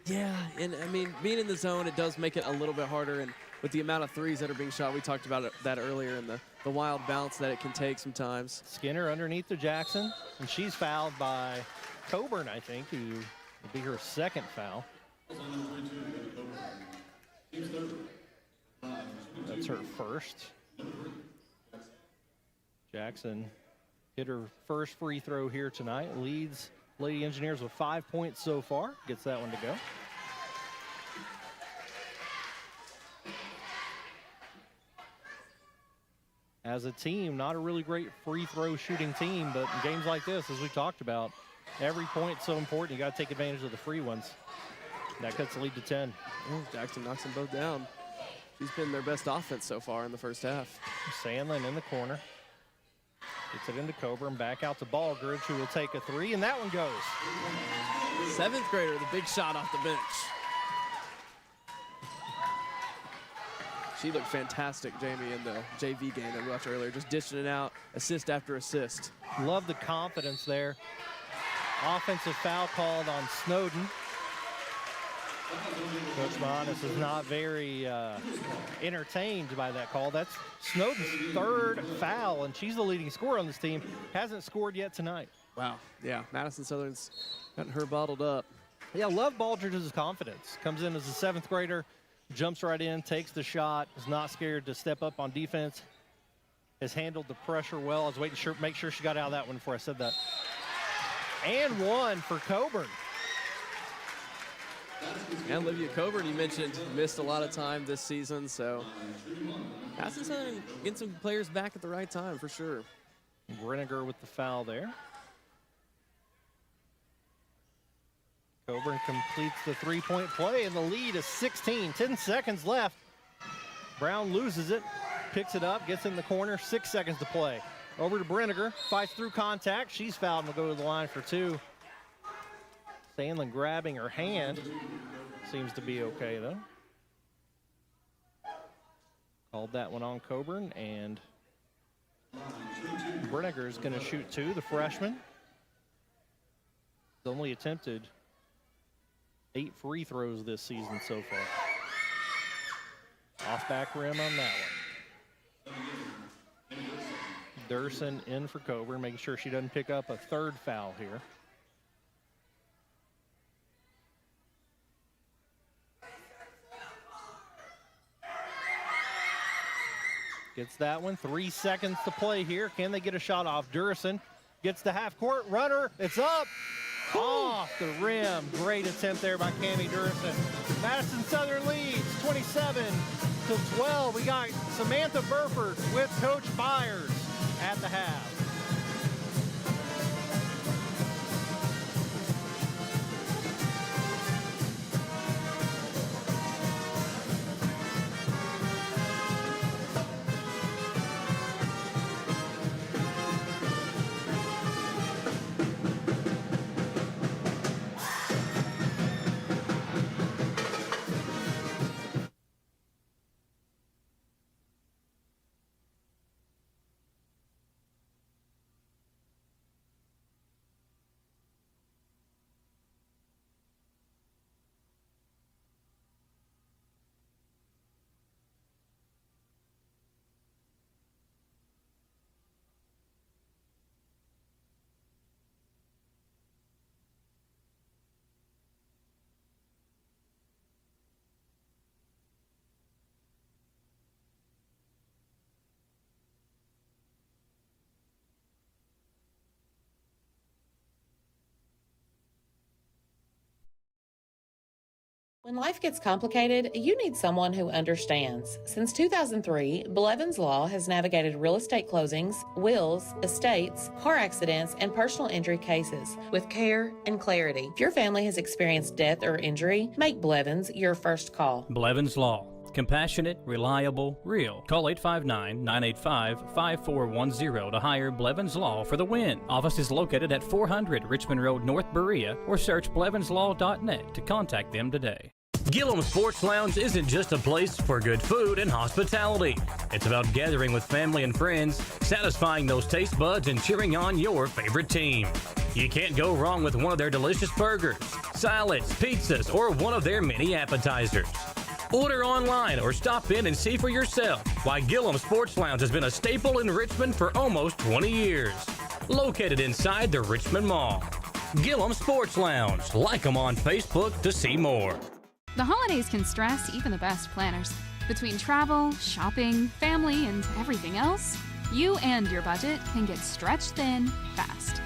Yeah, and I mean, being in the zone, it does make it a little bit harder. And with the amount of threes that are being shot, we talked about that earlier, and the wild bounce that it can take sometimes. Skinner underneath to Jackson, and she's fouled by Coburn, I think, who will be her second foul. That's her first. Jackson hit her first free throw here tonight. Leads Lady Engineers with 5 points so far. Gets that one to go. As a team, not a really great free throw shooting team, but in games like this, as we talked about, every point's so important. You got to take advantage of the free ones. That cuts the lead to 10. Jackson knocks them both down. She's been their best offense so far in the first half. Sandlin in the corner. Gets it into Coburn, back out to Ballgridge, who will take a three, and that one goes. Seventh grader, the big shot off the bench. She looked fantastic, Jamie, in the JV game that we watched earlier, just dishing it out, assist after assist. Love the confidence there. Offensive foul called on Snowden. Coach Mahonis is not very entertained by that call. That's Snowden's third foul, and she's the leading scorer on this team. Hasn't scored yet tonight. Wow. Yeah, Madison Southern's gotten her bottled up. Yeah, love Baldridge's confidence. Comes in as a seventh grader, jumps right in, takes the shot, is not scared to step up on defense, has handled the pressure well. I was waiting to make sure she got out of that one before I said that. And one for Coburn. And Olivia Coburn, you mentioned, missed a lot of time this season, so Madison Southern getting some players back at the right time for sure. Greniger with the foul there. Coburn completes the three-point play, and the lead is 16. 10 seconds left. Brown loses it, picks it up, gets in the corner, 6 seconds to play. Over to Breniger, fights through contact. She's fouled and will go to the line for two. Sandlin grabbing her hand. Seems to be okay, though. Called that one on Coburn, and Breniger is going to shoot two, the freshman. He's only attempted 8 free throws this season so far. Off back rim on that one. Durson in for Coburn, making sure she doesn't pick up a third foul here. Gets that one, 3 seconds to play here. Can they get a shot off? Durson gets the half court runner. It's up. Off the rim. Great attempt there by Cammie Durson. Madison Southern leads 27-12. We got Samantha Burford with Coach Byers at the half. When life gets complicated, you need someone who understands. Since 2003, Blevins Law has navigated real estate closings, wills, estates, car accidents, and personal injury cases with care and clarity. If your family has experienced death or injury, make Blevins your first call. Blevins Law. Compassionate, reliable, real. Call 859-985-5410 to hire Blevins Law for the win. Office is located at 400 Richmond Road, North Berea, or search blevinslaw.net to contact them today. Gillum Sports Lounge isn't just a place for good food and hospitality. It's about gathering with family and friends, satisfying those taste buds, and cheering on your favorite team. You can't go wrong with one of their delicious burgers, salads, pizzas, or one of their many appetizers. Order online or stop in and see for yourself why Gillum Sports Lounge has been a staple in Richmond for almost 20 years. Located inside the Richmond Mall. Gillum Sports Lounge. Like them on Facebook to see more. The holidays can stress even the best planners. Between travel, shopping, family, and everything else, you and your budget can get stretched thin fast.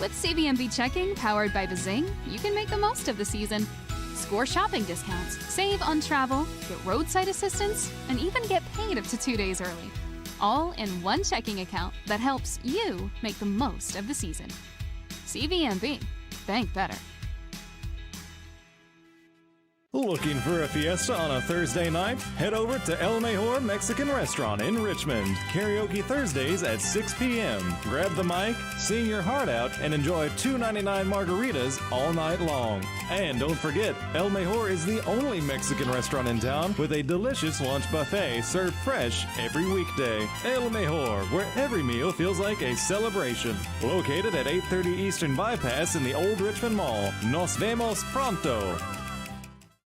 With CVMB checking powered by Bazing, you can make the most of the season. Score shopping discounts, save on travel, get roadside assistance, and even get paid up to 2 days early. All in one checking account that helps you make the most of the season. CVMB. Bank better. Looking for a fiesta on a Thursday night? Head over to El Mejor Mexican Restaurant in Richmond. Karaoke Thursdays at 6 p.m. Grab the mic, sing your heart out, and enjoy $2.99 margaritas all night long. And don't forget, El Mejor is the only Mexican restaurant in town with a delicious lunch buffet served fresh every weekday. El Mejor, where every meal feels like a celebration. Located at 830 Eastern Bypass in the Old Richmond Mall. Nos vemos pronto.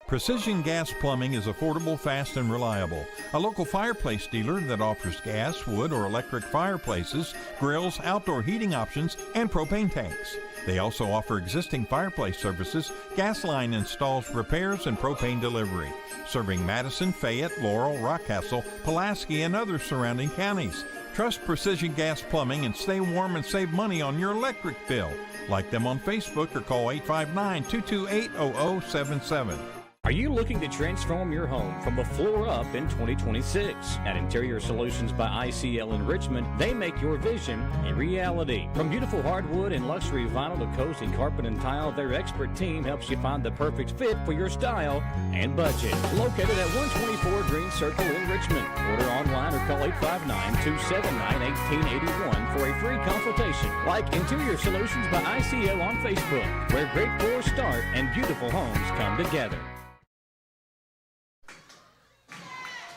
Precision Gas Plumbing is affordable, fast, and reliable. A local fireplace dealer that offers gas, wood, or electric fireplaces, grills, outdoor heating options, and propane tanks. They also offer existing fireplace services, gas line installs, repairs, and propane delivery. Serving Madison, Fayette, Laurel, Rockcastle, Pulaski, and other surrounding counties. Trust Precision Gas Plumbing and stay warm and save money on your electric bill. Like them on Facebook or call 859-228-0077. Are you looking to transform your home from the floor up in 2026? At Interior Solutions by ICL in Richmond, they make your vision a reality. From beautiful hardwood and luxury vinyl to cozy carpet and tile, their expert team helps you find the perfect fit for your style and budget. Located at 124 Green Circle in Richmond. Order online or call 859-279-1881 for a free consultation. Like Interior Solutions by ICL on Facebook, where great floors start and beautiful homes come together.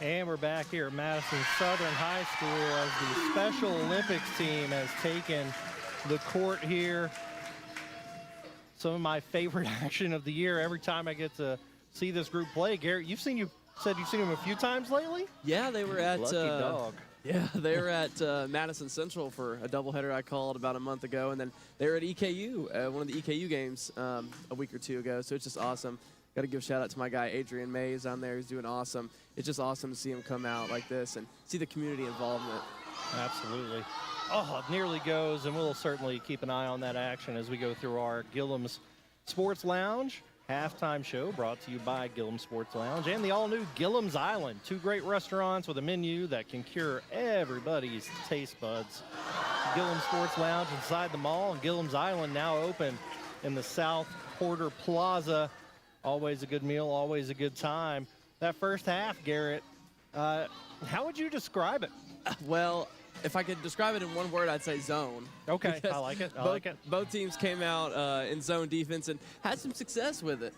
And we're back here at Madison Southern High School as the Special Olympics team has taken the court here. Some of my favorite action of the year every time I get to see this group play. Garrett, you said you've seen them a few times lately? Yeah, they were at Lucky dog. Yeah, they were at Madison Central for a doubleheader I called about a month ago, and then they were at EKU, one of the EKU games a week or two ago. So it's just awesome. Got to give a shout out to my guy Adrian Mays down there. He's doing awesome. It's just awesome to see him come out like this and see the community involvement. Absolutely. Oh, it nearly goes, and we'll certainly keep an eye on that action as we go through our Gillum's Sports Lounge halftime show, brought to you by Gillum Sports Lounge and the all-new Gillum's Island. Two great restaurants with a menu that can cure everybody's taste buds. Gillum Sports Lounge inside the mall, and Gillum's Island now open in the South Porter Plaza. Always a good meal, always a good time. That first half, Garrett, how would you describe it? Well, if I could describe it in one word, I'd say zone. Okay, I like it. Both teams came out in zone defense and had some success with it.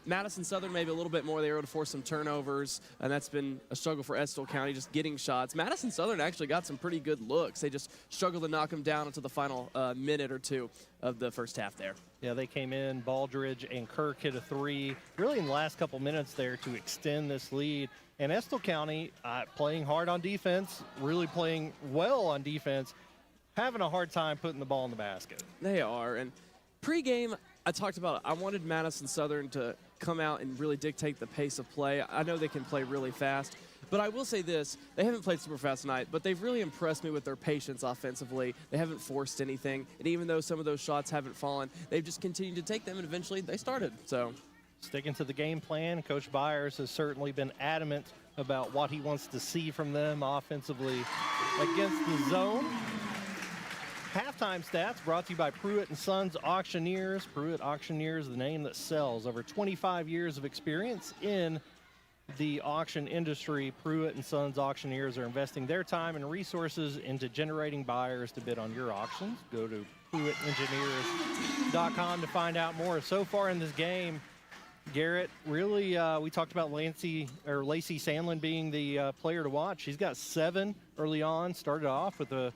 Madison Southern maybe a little bit more. They were able to force some turnovers, and that's been a struggle for Estill County, just getting shots. Madison Southern actually got some pretty good looks. They just struggled to knock them down until the final minute or two of the first half there. Yeah, they came in. Baldridge and Kirk hit a three really in the last couple minutes there to extend this lead. And Estill County playing hard on defense, really playing well on defense, having a hard time putting the ball in the basket. They are. And pregame, I talked about I wanted Madison Southern to come out and really dictate the pace of play. I know they can play really fast. But I will say this, they haven't played super fast tonight, but they've really impressed me with their patience offensively. They haven't forced anything, and even though some of those shots haven't fallen, they've just continued to take them, and eventually they started. So sticking to the game plan. Coach Byers has certainly been adamant about what he wants to see from them offensively against the zone. Halftime stats brought to you by Pruitt & Sons Auctioneers. Pruitt Auctioneers, the name that sells. Over 25 years of experience in the auction industry. Pruitt & Sons Auctioneers are investing their time and resources into generating buyers to bid on your auctions. Go to PruittEngineers.com to find out more. So far in this game, Garrett, really, we talked about Lacey Sandlin being the player to watch. She's got 7 early on, started off with a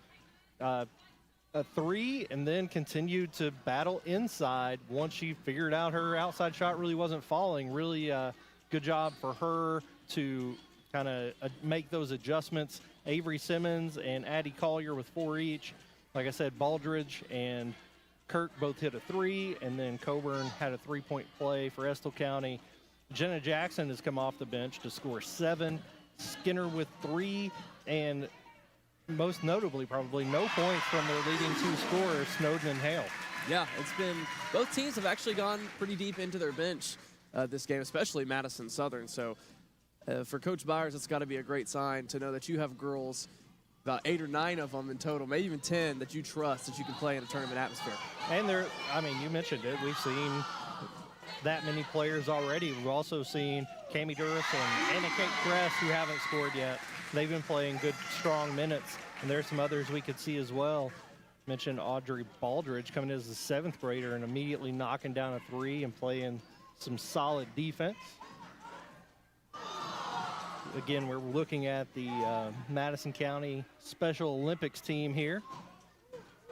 3 and then continued to battle inside once she figured out her outside shot really wasn't falling. Really good job for her to kind of make those adjustments. Avery Simmons and Addie Collier with 4 each. Like I said, Baldridge and Kirk both hit a 3, and then Coburn had a 3-point play for Estill County. Jenna Jackson has come off the bench to score 7. Skinner with 3, and most notably, probably no points from their leading 2 scorers, Snowden and Hale. Yeah, it's been, both teams have actually gone pretty deep into their bench this game, especially Madison Southern. So for Coach Byers, it's got to be a great sign to know that you have girls, about 8 or 9 of them in total, maybe even 10, that you trust that you can play in a tournament atmosphere. And they're, I mean, you mentioned it, we've seen that many players already. We've also seen Cami Durst and Anna Kate Kress, who haven't scored yet. They've been playing good, strong minutes, and there's some others we could see as well. Mentioned Audrey Baldridge coming in as a 7th grader and immediately knocking down a 3 and playing some solid defense. Again, we're looking at the Madison County Special Olympics team here.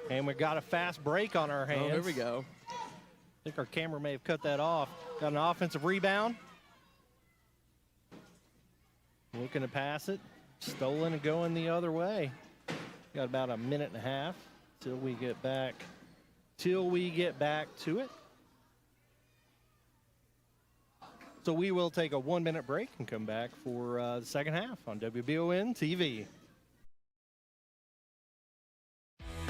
And we've got a fast break on our hands. Oh, here we go. I think our camera may have cut that off. Got an offensive rebound. Looking to pass it. Stolen and going the other way. Got about a minute and a half till we get back to it. So we will take a 1-minute break and come back for the second half on WBON TV.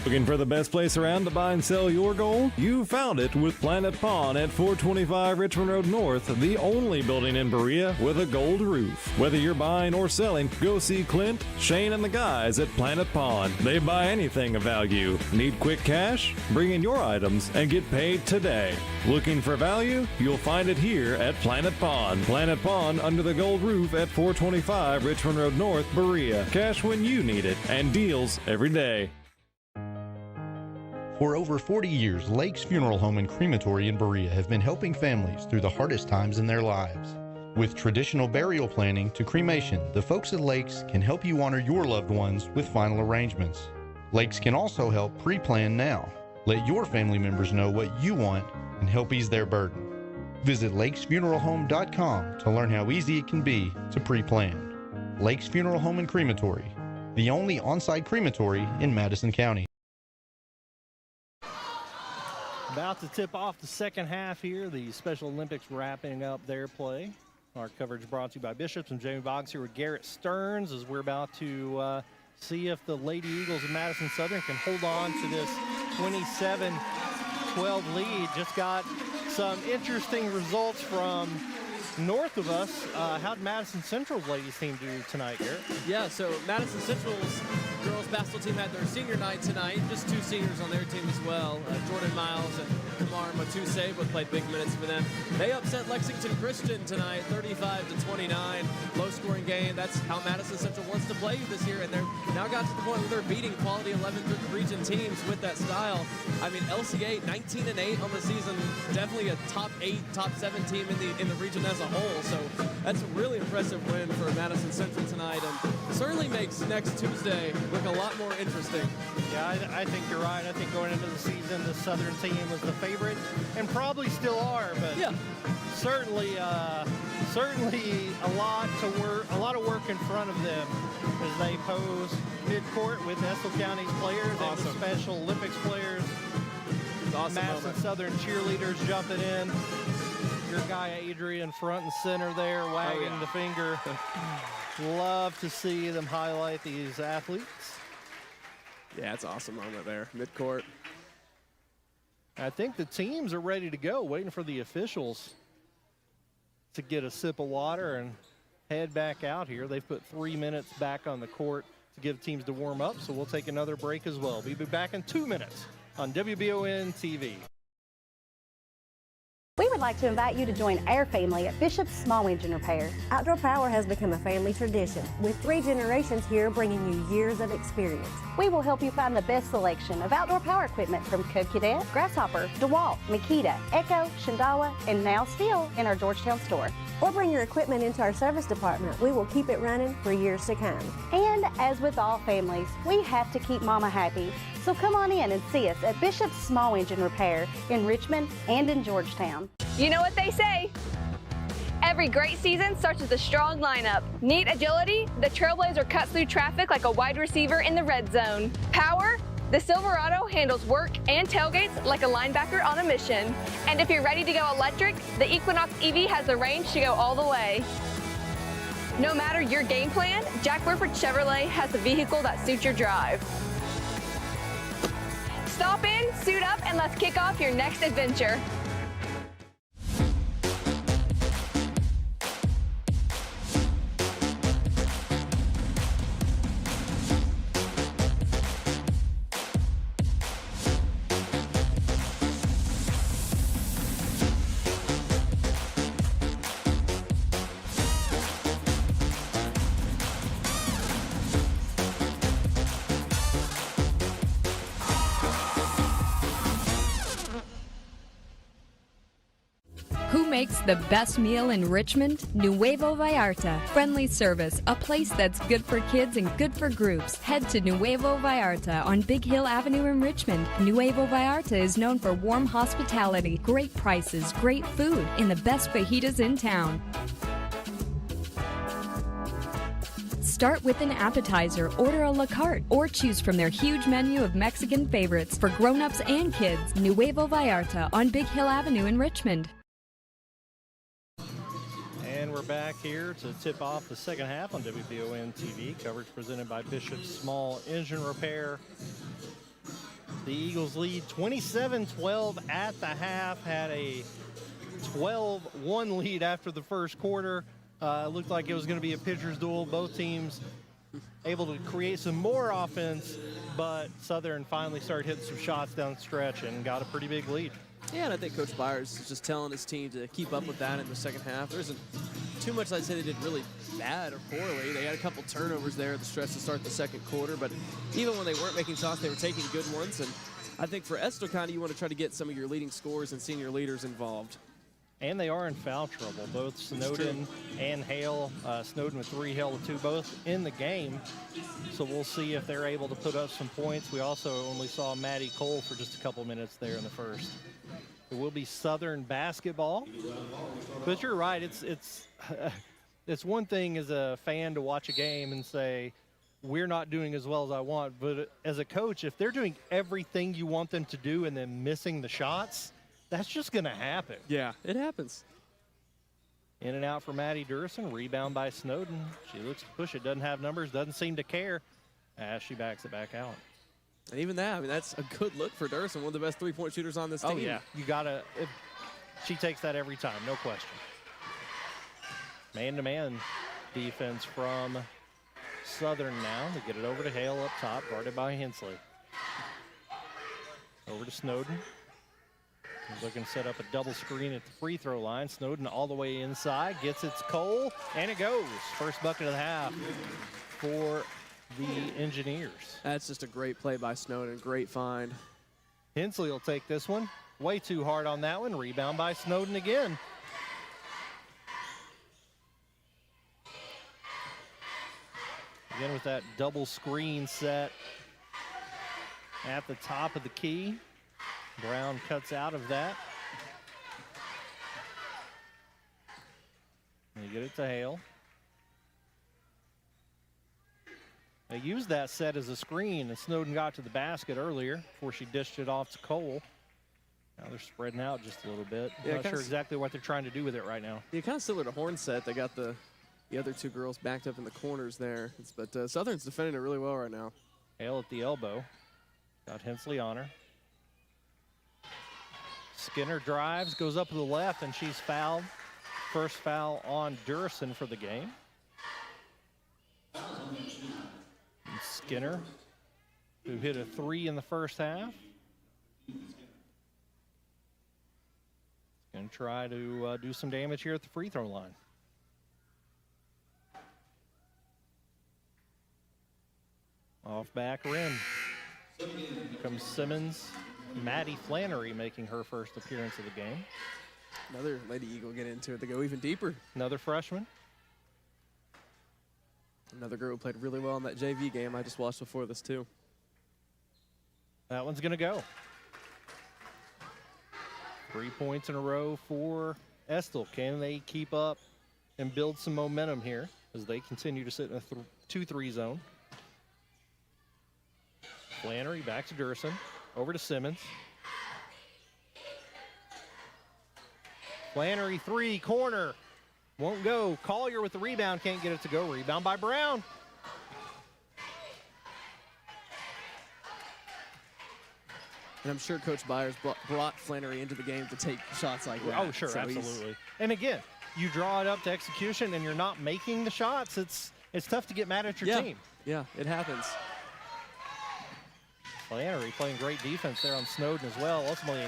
Looking for the best place around to buy and sell your gold? You found it with Planet Pawn at 425 Richmond Road North, the only building in Berea with a gold roof. Whether you're buying or selling, go see Clint, Shane, and the guys at Planet Pawn. They buy anything of value. Need quick cash? Bring in your items and get paid today. Looking for value? You'll find it here at Planet Pawn. Planet Pawn under the gold roof at 425 Richmond Road North, Berea. Cash when you need it and deals every day. For over 40 years, Lakes Funeral Home and Crematory in Berea have been helping families through the hardest times in their lives. With traditional burial planning to cremation, the folks at Lakes can help you honor your loved ones with final arrangements. Lakes can also help pre-plan now. Let your family members know what you want and help ease their burden. Visit lakesfuneralhome.com to learn how easy it can be to pre-plan. Lakes Funeral Home and Crematory, the only on-site crematory in Madison County. About to tip off the second half here. The Special Olympics wrapping up their play. Our coverage brought to you by Bishops. and Jamie Boggs here with Garrett Stearns as we're about to see if the Lady Eagles of Madison Southern can hold on to this 27-12 lead. Just got some interesting results from north of us. How'd Madison Central's ladies team do tonight, Garrett? Yeah, so Madison Central's girls basketball team had their senior night tonight. Just 2 seniors on their team as well. Jordan Miles and Kamar Matuse both played big minutes for them. They upset Lexington Christian tonight, 35-29. Low-scoring game. That's how Madison Central wants to play this year, and they're now got to the point where they're beating quality 11th region teams with that style. I mean, LCA 19-8 on the season, definitely a top 8, top 7 team in the region as a whole. So that's a really impressive win for Madison Central tonight, and certainly makes next Tuesday look a lot more interesting. Yeah, I think you're right. I think going into the season, the Southern team was the favorite, and probably still are. But yeah, certainly a lot of work in front of them as they pose midcourt with Estill County's players and the Special Olympics players. Awesome Madison moment. Southern cheerleaders jumping in. Your guy Adrian front and center there, wagging the finger. Love to see them highlight these athletes. Yeah, it's an awesome moment there, midcourt. I think the teams are ready to go, waiting for the officials to get a sip of water and head back out here. They've put 3 minutes back on the court to give teams to warm up, so we'll take another break as well. We'll be back in 2 minutes on WBON TV. We would like to invite you to join our family at Bishop's Small Engine Repair. Outdoor Power has become a family tradition, with 3 generations here bringing you years of experience. We will help you find the best selection of outdoor power equipment from Cub Cadet, Grasshopper, DeWalt, Makita, Echo, Shindawa, and now Still in our Georgetown store. Or bring your equipment into our service department. We will keep it running for years to come. And as with all families, we have to keep Mama happy. So come on in and see us at Bishop's Small Engine Repair in Richmond and in Georgetown. You know what they say. Every great season starts with a strong lineup. Need agility? The Trailblazer cuts through traffic like a wide receiver in the red zone. Power? The Silverado handles work and tailgates like a linebacker on a mission. And if you're ready to go electric, the Equinox EV has the range to go all the way. No matter your game plan, Jack Burford Chevrolet has the vehicle that suits your drive. Stop in, suit up, and let's kick off your next adventure. Who makes the best meal in Richmond? Nuevo Vallarta. Friendly service, a place that's good for kids and good for groups. Head to Nuevo Vallarta on Big Hill Avenue in Richmond. Nuevo Vallarta is known for warm hospitality, great prices, great food, and the best fajitas in town. Start with an appetizer, order a la carte, or choose from their huge menu of Mexican favorites for grown-ups and kids. Nuevo Vallarta on Big Hill Avenue in Richmond. And we're back here to tip off the second half on WBON TV. Coverage presented by Bishop's Small Engine Repair. The Eagles lead 27-12 at the half. Had a 12-1 lead after the first quarter. Looked like it was going to be a pitcher's duel. Both teams able to create some more offense, but Southern finally started hitting some shots down the stretch and got a pretty big lead. Yeah, and I think Coach Byers is just telling his team to keep up with that in the second half. There isn't too much I'd say they did really bad or poorly. They had a couple turnovers there at the stretch to start the second quarter, but even when they weren't making shots, they were taking good ones. And I think for Estill County, you want to try to get some of your leading scorers and senior leaders involved. And they are in foul trouble. Both Snowden and Hale. Snowden with 3, Hale with 2, both in the game. So we'll see if they're able to put up some points. We also only saw Maddie Cole for just a couple minutes there in the first. It will be Southern basketball. But you're right. It's one thing as a fan to watch a game and say, we're not doing as well as I want. But as a coach, if they're doing everything you want them to do and then missing the shots, that's just going to happen. Yeah, it happens. In and out for Maddie Durson. Rebound by Snowden. She looks to push it. Doesn't have numbers. Doesn't seem to care as she backs it back out. And even that, I mean, that's a good look for Durson, one of the best three-point shooters on this team. Oh, yeah. You got to – she takes that every time, no question. Man-to-man defense from Southern now. They get it over to Hale up top, guarded by Hensley. Over to Snowden. He's looking to set up a double screen at the free throw line. Snowden all the way inside, gets its Cole, and it goes. First bucket of the half for the Engineers. That's just a great play by Snowden, great find. Hensley will take this one. Way too hard on that one. Rebound by Snowden again. Again with that double screen set at the top of the key. Brown cuts out of that. They get it to Hale. They used that set as a screen, and Snowden got to the basket earlier before she dished it off to Cole. Now they're spreading out just a little bit. Yeah, not sure exactly what they're trying to do with it right now. Yeah, kind of similar to Hornset. They got the other two girls backed up in the corners there. But Southern's defending it really well right now. Hale at the elbow. Got Hensley on her. Skinner drives, goes up to the left, and she's fouled. first foul on Durson for the game. And Skinner, who hit a 3 in the first half, going to try to do some damage here at the free throw line. Off back rim. Here comes Simmons. Maddie Flannery making her first appearance of the game. Another Lady Eagle get into it. They go even deeper. Another freshman. Another girl who played really well in that JV game I just watched before this too. That one's going to go. 3 points in a row for Estill. Can they keep up and build some momentum here as they continue to sit in a 2-3 zone? Flannery back to Durson. Over to Simmons. Flannery 3, corner. Won't go. Collier with the rebound. Can't get it to go. Rebound by Brown. And I'm sure Coach Byers brought Flannery into the game to take shots like that. Oh, sure, so absolutely. And again, you draw it up to execution and you're not making the shots. It's tough to get mad at your team. Yeah, it happens. Flannery playing great defense there on Snowden as well. Ultimately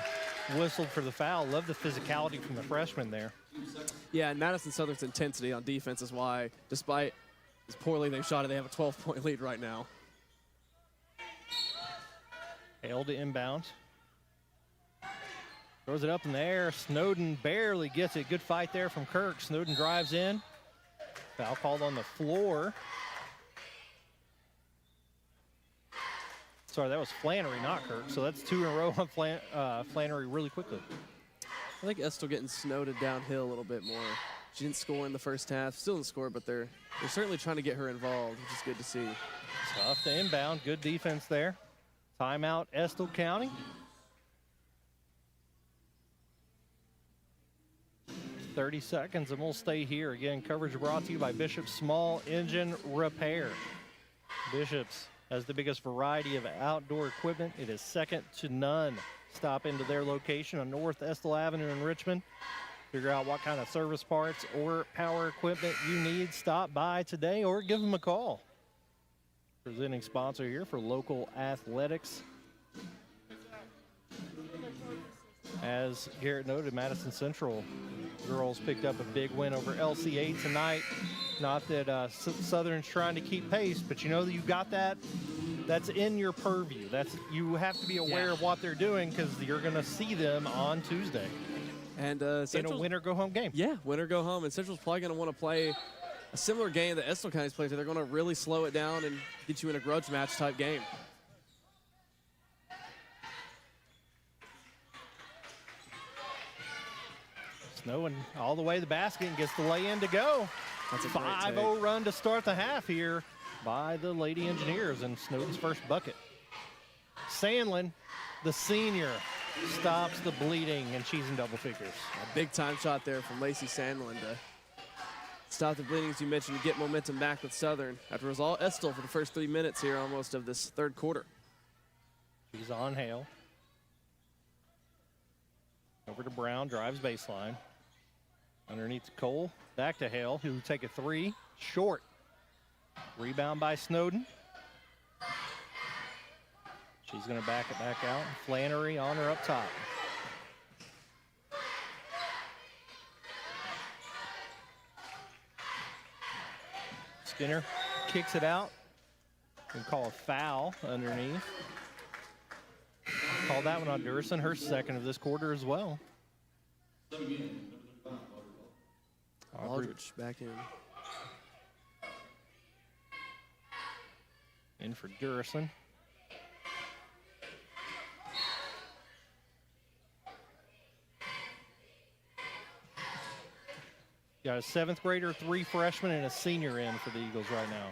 whistled for the foul. Love the physicality from the freshman there. Yeah, and Madison Southern's intensity on defense is why, despite as poorly they've shot it, they have a 12-point lead right now. Hale to inbound. Throws it up in the air. Snowden barely gets it. Good fight there from Kirk. Snowden drives in. Foul called on the floor. Sorry, that was Flannery, not Kirk. So that's 2 in a row on Flannery really quickly. I think Estill getting Snowden downhill a little bit more. She didn't score in the first half. Still didn't score, but they're certainly trying to get her involved, which is good to see. Tough to inbound. Good defense there. Timeout, Estill County. 30 seconds, and we'll stay here. Again, coverage brought to you by Bishop's Small Engine Repair. Bishop's has the biggest variety of outdoor equipment. It is second to none. Stop into their location on North Estill Avenue in Richmond. Figure out what kind of service parts or power equipment you need. Stop by today or give them a call. Presenting sponsor here for local athletics. As Garrett noted, Madison Central girls picked up a big win over LCA tonight. Not that Southern's trying to keep pace, but you know that you got that. That's in your purview. You have to be aware of what they're doing because you're going to see them on Tuesday. And in a win or go home game. Yeah, win or go home. And Central's probably going to want to play a similar game that Estill County's played. So they're going to really slow it down and get you in a grudge match type game. Snowing all the way to the basket and gets the lay-in to go. That's a 5-0 run to start the half here by the Lady Engineers and Snowden's first bucket. Sandlin, the senior, stops the bleeding, and she's in double figures. A big-time shot there from Lacey Sandlin to stop the bleeding, as you mentioned, to get momentum back with Southern. After it was all Estill for the first 3 minutes here almost of this third quarter. She's on Hale. Over to Brown, drives baseline. Underneath Cole, back to Hale, who take a 3, short. Rebound by Snowden. She's going to back it back out. Flannery on her up top. Skinner kicks it out. And call a foul underneath. Call that one on Durson, her second of this quarter as well. Aldridge back in. In for Durson. Got a 7th grader, 3 freshmen, and a senior in for the Eagles right now.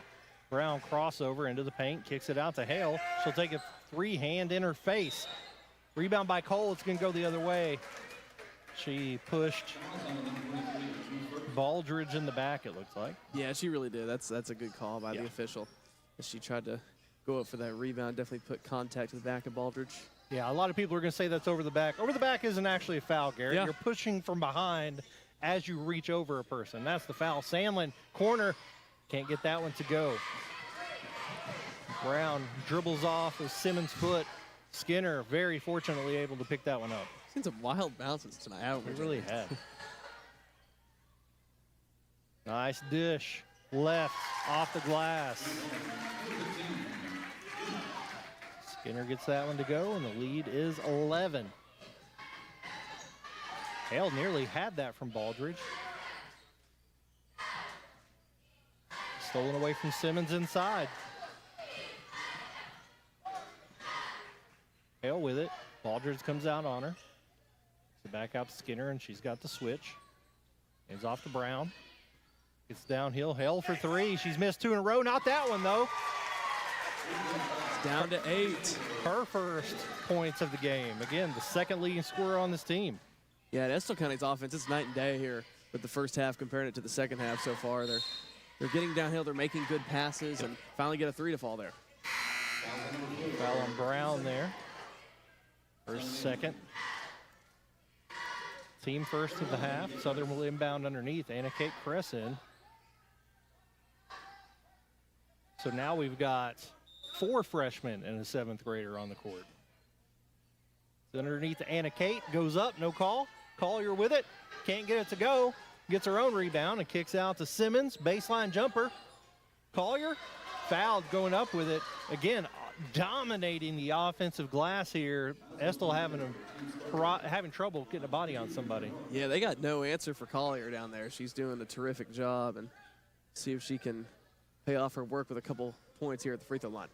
Brown crossover into the paint, kicks it out to Hale. She'll take a 3-hand in her face. Rebound by Cole, it's going to go the other way. She pushed Baldridge in the back, it looks like. Yeah, she really did. That's a good call by the official. She tried to go up for that rebound, definitely put contact to the back of Baldridge. Yeah, a lot of people are going to say that's over the back. Over the back isn't actually a foul, Garrett. Yeah. You're pushing from behind as you reach over a person. That's the foul. Sandlin, corner, can't get that one to go. Brown dribbles off of Simmons' foot. Skinner very fortunately able to pick that one up. Seen some wild bounces tonight. We really have. Nice dish. Left off the glass. Skinner gets that one to go, and the lead is 11. Hale nearly had that from Baldridge. Stolen away from Simmons inside. Hale with it. Baldridge comes out on her. So back out to Skinner, and she's got the switch. Hands off to Brown. Gets downhill. Hale for three. She's missed 2 in a row. Not that one, though. It's down to 8. Her first points of the game. Again, the second leading scorer on this team. Yeah, Estill County's offense is night and day here with the first half comparing it to the second half so far. They're getting downhill. They're making good passes and finally get a 3 to fall there. Foul on Brown there. First, second. Team first of the half. Southern will inbound underneath. Anna Kate Crescent. So now we've got 4 freshmen and a 7th grader on the court. So underneath Anna Kate, goes up, no call. Collier with it, can't get it to go. Gets her own rebound and kicks out to Simmons. Baseline jumper. Collier fouled going up with it. Again, dominating the offensive glass here. Estill having trouble getting a body on somebody. Yeah, they got no answer for Collier down there. She's doing a terrific job, and see if she can pay off her work with a couple points here at the free throw line.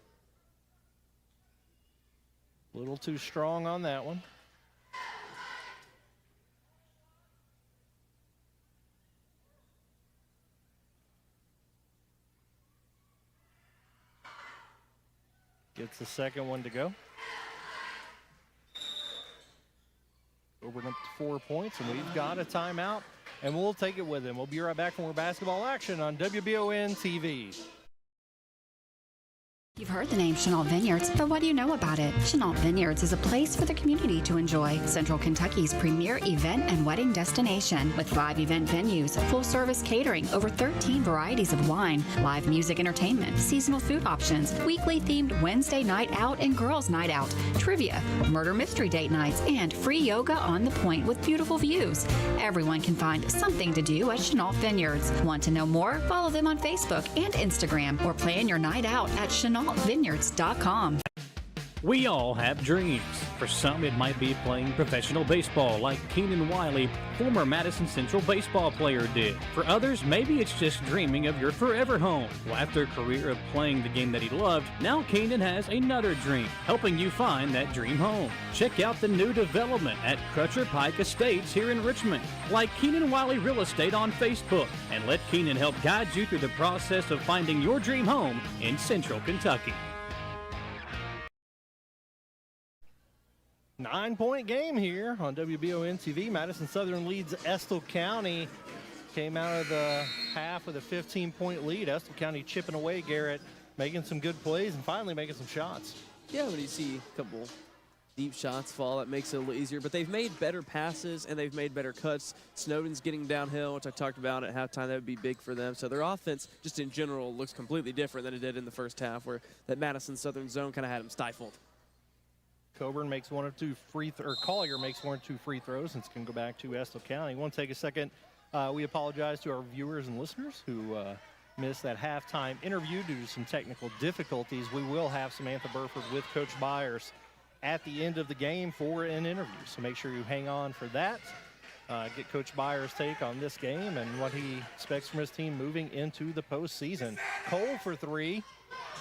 A little too strong on that one. Gets the second one to go. Over up to 4 points, and we've got a timeout, and we'll take it with him. We'll be right back for more basketball action on WBON TV. You've heard the name Chenault Vineyards, but what do you know about it? Chenault Vineyards is a place for the community to enjoy. Central Kentucky's premier event and wedding destination with 5 event venues, full-service catering, over 13 varieties of wine, live music entertainment, seasonal food options, weekly themed Wednesday night out and girls night out, trivia, murder mystery date nights, and free yoga on the point with beautiful views. Everyone can find something to do at Chenault Vineyards. Want to know more? Follow them on Facebook and Instagram or plan your night out at ChenaultVineyards.com. We all have dreams. For some, it might be playing professional baseball like Keenan Wiley, former Madison Central baseball player, did. For others, maybe it's just dreaming of your forever home. Well, after a career of playing the game that he loved, now Keenan has another dream, helping you find that dream home. Check out the new development at Crutcher Pike Estates here in Richmond. Like Keenan Wiley Real Estate on Facebook, and let Keenan help guide you through the process of finding your dream home in Central Kentucky. 9-point game here on WBON TV. Madison Southern leads Estill County. Came out of the half with a 15-point lead. Estill County chipping away, Garrett, making some good plays and finally making some shots. Yeah, when you see a couple deep shots fall, that makes it a little easier. But they've made better passes and they've made better cuts. Snowden's getting downhill, which I talked about at halftime. That would be big for them. So their offense, just in general, looks completely different than it did in the first half, where that Madison Southern zone kind of had them stifled. Coburn makes one or two Collier makes 1 or 2 free throws and can go back to Estill County. Want to take a second. We apologize to our viewers and listeners who missed that halftime interview due to some technical difficulties. We will have Samantha Burford with Coach Byers at the end of the game for an interview. So make sure you hang on for that. Get Coach Byers' take on this game and what he expects from his team moving into the postseason. Cole for 3.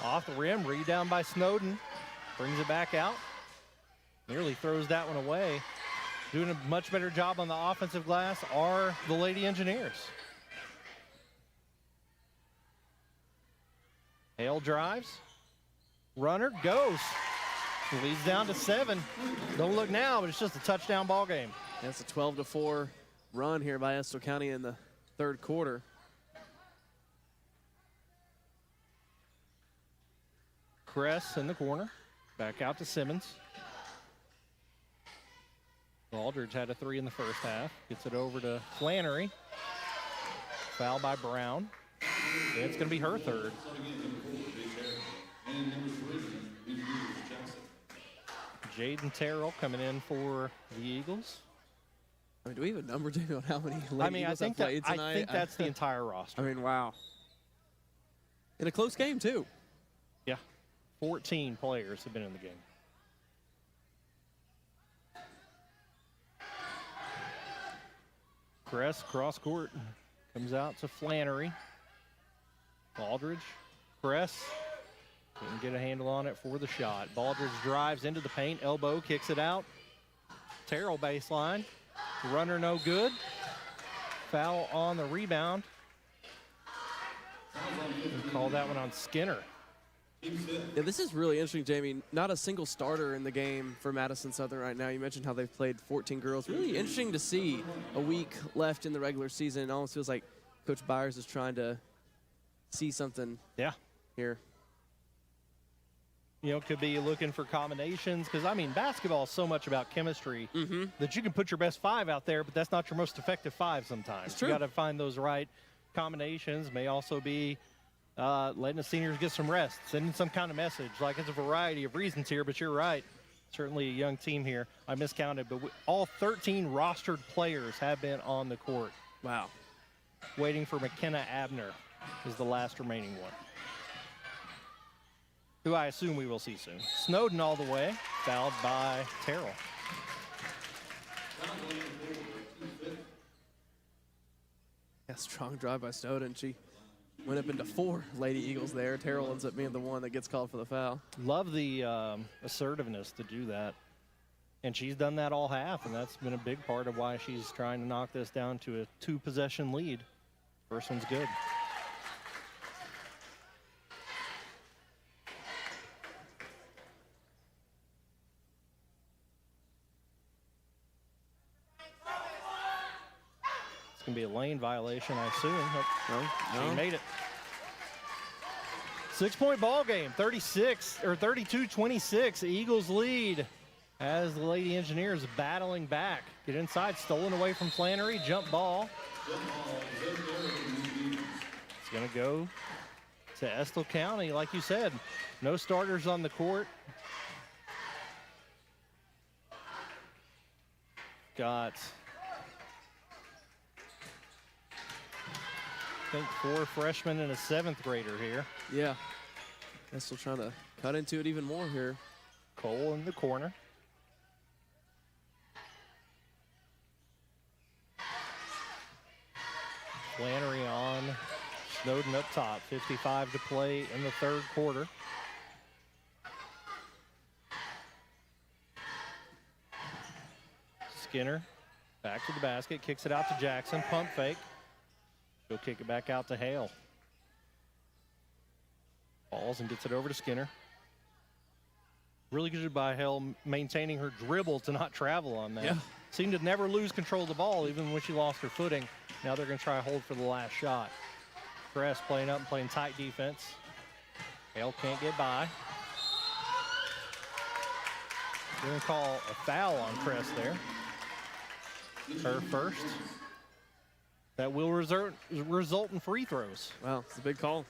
Off the rim, rebound by Snowden. Brings it back out. Nearly throws that one away. Doing a much better job on the offensive glass are the Lady Engineers. Hale drives. Runner goes. Leads down to 7. Don't look now, but it's just a touchdown ball game. That's a 12-4 run here by Estill County in the third quarter. Kress in the corner. Back out to Simmons. Aldridge had a 3 in the first half. Gets it over to Flannery. Foul by Brown. And it's going to be her third. Jaden Terrell coming in for the Eagles. I mean, do we have a number, Jamie, on how many I Eagles have played tonight? I think that's the entire roster. I mean, wow. In a close game, too. Yeah. 14 players have been in the game. Press cross court comes out to Flannery. Aldridge, press. Couldn't get a handle on it for the shot. Baldridge drives into the paint, elbow, kicks it out. Terrell baseline. Runner no good. Foul on the rebound. We'll call that one on Skinner. Yeah, this is really interesting, Jamie. Not a single starter in the game for Madison Southern right now. You mentioned how they've played 14 girls. Really interesting to see a week left in the regular season. It almost feels like Coach Byers is trying to see something here. You know, could be looking for combinations because, I mean, basketball is so much about chemistry that you can put your best 5 out there, but that's not your most effective 5 sometimes. It's true. You got to find those right combinations. May also be letting the seniors get some rest, sending some kind of message. Like, it's a variety of reasons here, but you're right. Certainly a young team here. I miscounted, but all 13 rostered players have been on the court. Wow. Waiting for McKenna Abner is the last remaining one, who I assume we will see soon. Snowden all the way, fouled by Terrell. Yeah, strong drive by Snowden. She went up into 4 Lady Eagles there. Terrell ends up being the one that gets called for the foul. Love the assertiveness to do that. And she's done that all half, and that's been a big part of why she's trying to knock this down to a 2-possession lead. First one's good. It's going to be a lane violation, I assume. No. She made it. 6-point ball game, 32-26. Eagles lead as the Lady Engineers battling back. Get inside, stolen away from Flannery, jump ball. It's going to go to Estill County, like you said. No starters on the court. Got, I think, 4 freshmen and a 7th grader here. Yeah. Estill trying to cut into it even more here. Cole in the corner. Flannery on, Snowden up top. 55 to play in the third quarter. Skinner back to the basket, kicks it out to Jackson, pump fake. She'll kick it back out to Hale. Falls and gets it over to Skinner. Really good by Hale maintaining her dribble to not travel on that. Yeah. Seemed to never lose control of the ball even when she lost her footing. Now they're going to try to hold for the last shot. Press playing up and playing tight defense. Hale can't get by. They're going to call a foul on Press there. Her first. That will result in free throws. Wow, it's a big call.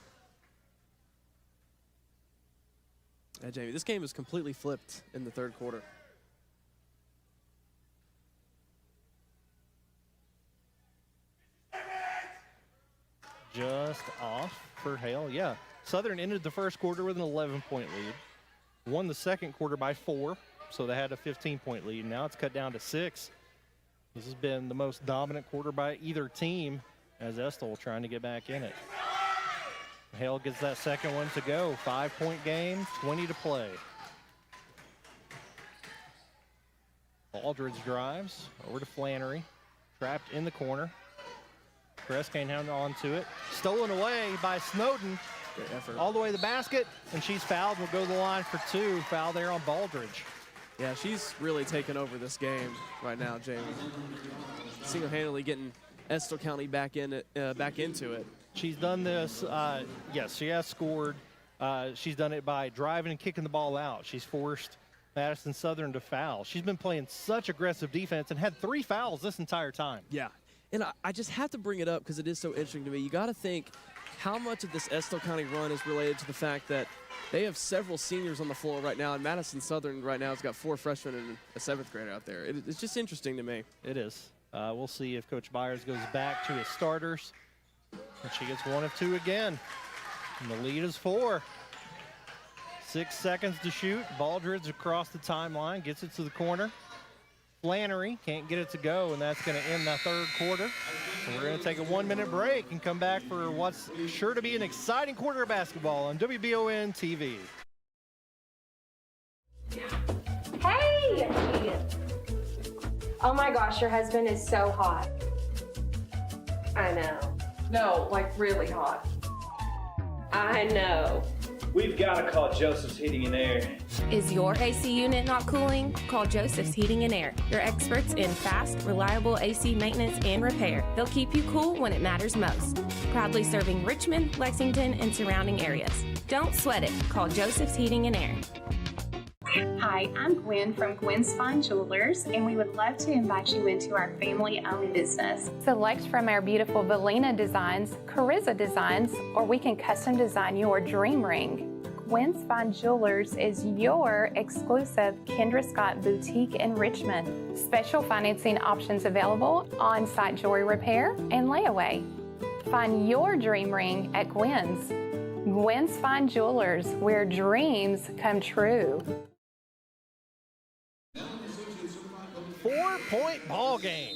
Yeah, Jamie, this game is completely flipped in the third quarter. Just off for Hale. Yeah, Southern ended the first quarter with an 11-point lead. Won the second quarter by 4, so they had a 15-point lead. Now it's cut down to 6. This has been the most dominant quarter by either team as Estill trying to get back in it. Hale gets that second one to go. 5-point game, 20 to play. Aldridge drives over to Flannery. Trapped in the corner. Press can't hang on to it. Stolen away by Snowden. Great effort. All the way to the basket, and she's fouled. Will go to the line for 2. Foul there on Baldridge. Yeah, she's really taken over this game right now, Jamie. Single-handedly getting Estill County back into it. She's done this, yes, she has scored. She's done it by driving and kicking the ball out. She's forced Madison Southern to foul. She's been playing such aggressive defense and had 3 fouls this entire time. Yeah, and I just have to bring it up because it is so interesting to me. You got to think how much of this Estill County run is related to the fact that they have several seniors on the floor right now, and Madison Southern right now has got 4 freshmen and a 7th grader out there. It's just interesting to me. It is. We'll see if Coach Byers goes back to his starters. And she gets 1 of 2 again. And the lead is 4. 6 seconds to shoot. Baldridge across the timeline, gets it to the corner. Flannery can't get it to go, and that's going to end the 3rd quarter. So we're going to take a 1-minute break and come back for what's sure to be an exciting quarter of basketball on WBON TV. Hey! Oh my gosh, your husband is so hot. I know. No, like really hot. I know. We've got to call Joseph's Heating and Air. Is your AC unit not cooling? Call Joseph's Heating and Air. Your experts in fast, reliable AC maintenance and repair. They'll keep you cool when it matters most. Proudly serving Richmond, Lexington, and surrounding areas. Don't sweat it. Call Joseph's Heating and Air. Hi, I'm Gwen from Gwen's Fine Jewelers, and we would love to invite you into our family-owned business. Select from our beautiful Valina designs, Carriza designs, or we can custom design your dream ring. Gwen's Fine Jewelers is your exclusive Kendra Scott boutique in Richmond. Special financing options available, on-site jewelry repair, and layaway. Find your dream ring at Gwen's. Gwen's Fine Jewelers, where dreams come true. 4-point ball game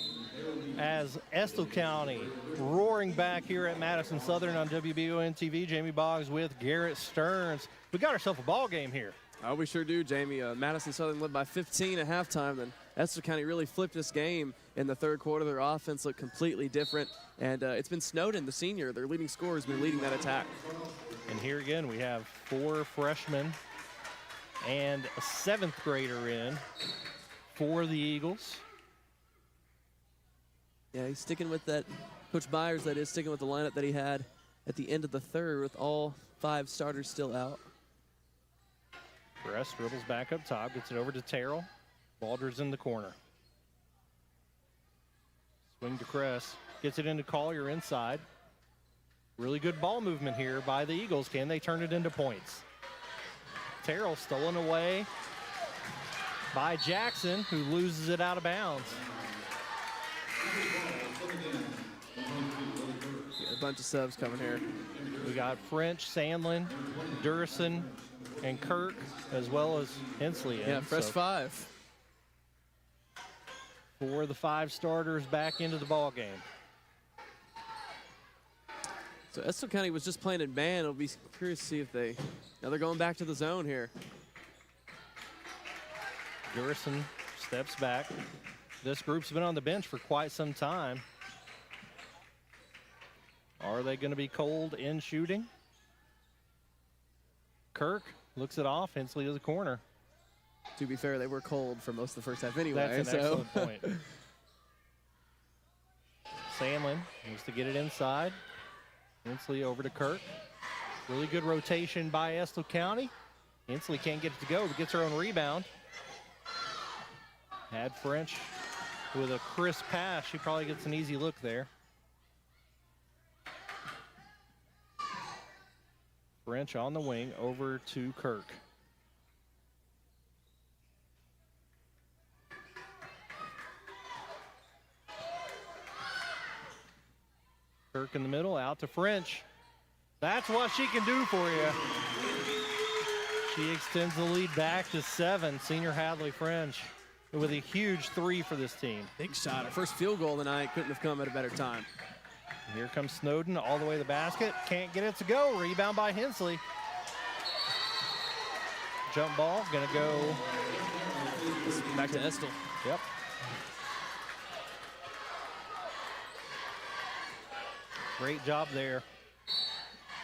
as Estill County roaring back here at Madison Southern on WBON TV. Jamie Boggs with Garrett Stearns. We got ourselves a ball game here. Oh, we sure do, Jamie. Madison Southern led by 15 at halftime. Then Estill County really flipped this game in the 3rd quarter. Their offense looked completely different. And it's been Snowden, the senior, their leading scorer, has been leading that attack. And here again, we have 4 freshmen and a 7th grader in for the Eagles. Yeah, he's sticking with that. Coach Byers, that is, sticking with the lineup that he had at the end of the 3rd with all 5 starters still out. Press dribbles back up top, gets it over to Terrell. Baldridge in the corner. Swing to Cress, gets it into Collier inside. Really good ball movement here by the Eagles. Can they turn it into points? Terrell stolen away by Jackson, who loses it out of bounds. A bunch of subs coming here. We got French, Sandlin, Durson, and Kirk, as well as Hensley in. Yeah, fresh 5. 4 of the 5 starters back into the ball game. So Estill County was just playing in man. I'll be curious to see if now they're going back to the zone here. Durson steps back. This group's been on the bench for quite some time. Are they going to be cold in shooting? Kirk looks it off. Hensley to the corner. To be fair, they were cold for most of the first half anyway. That's an excellent point. Sandlin needs to get it inside. Hensley over to Kirk. Really good rotation by Estill County. Hensley can't get it to go, but gets her own rebound. Had French with a crisp pass. She probably gets an easy look there. French on the wing over to Kirk. Kirk in the middle, out to French. That's what she can do for you. She extends the lead back to 7. Senior Hadley French with a huge 3 for this team. Big shot. Her first field goal tonight. Couldn't have come at a better time. Here comes Snowden all the way to the basket. Can't get it to go. Rebound by Hensley. Jump ball, gonna go back to Estill. Yep. Great job there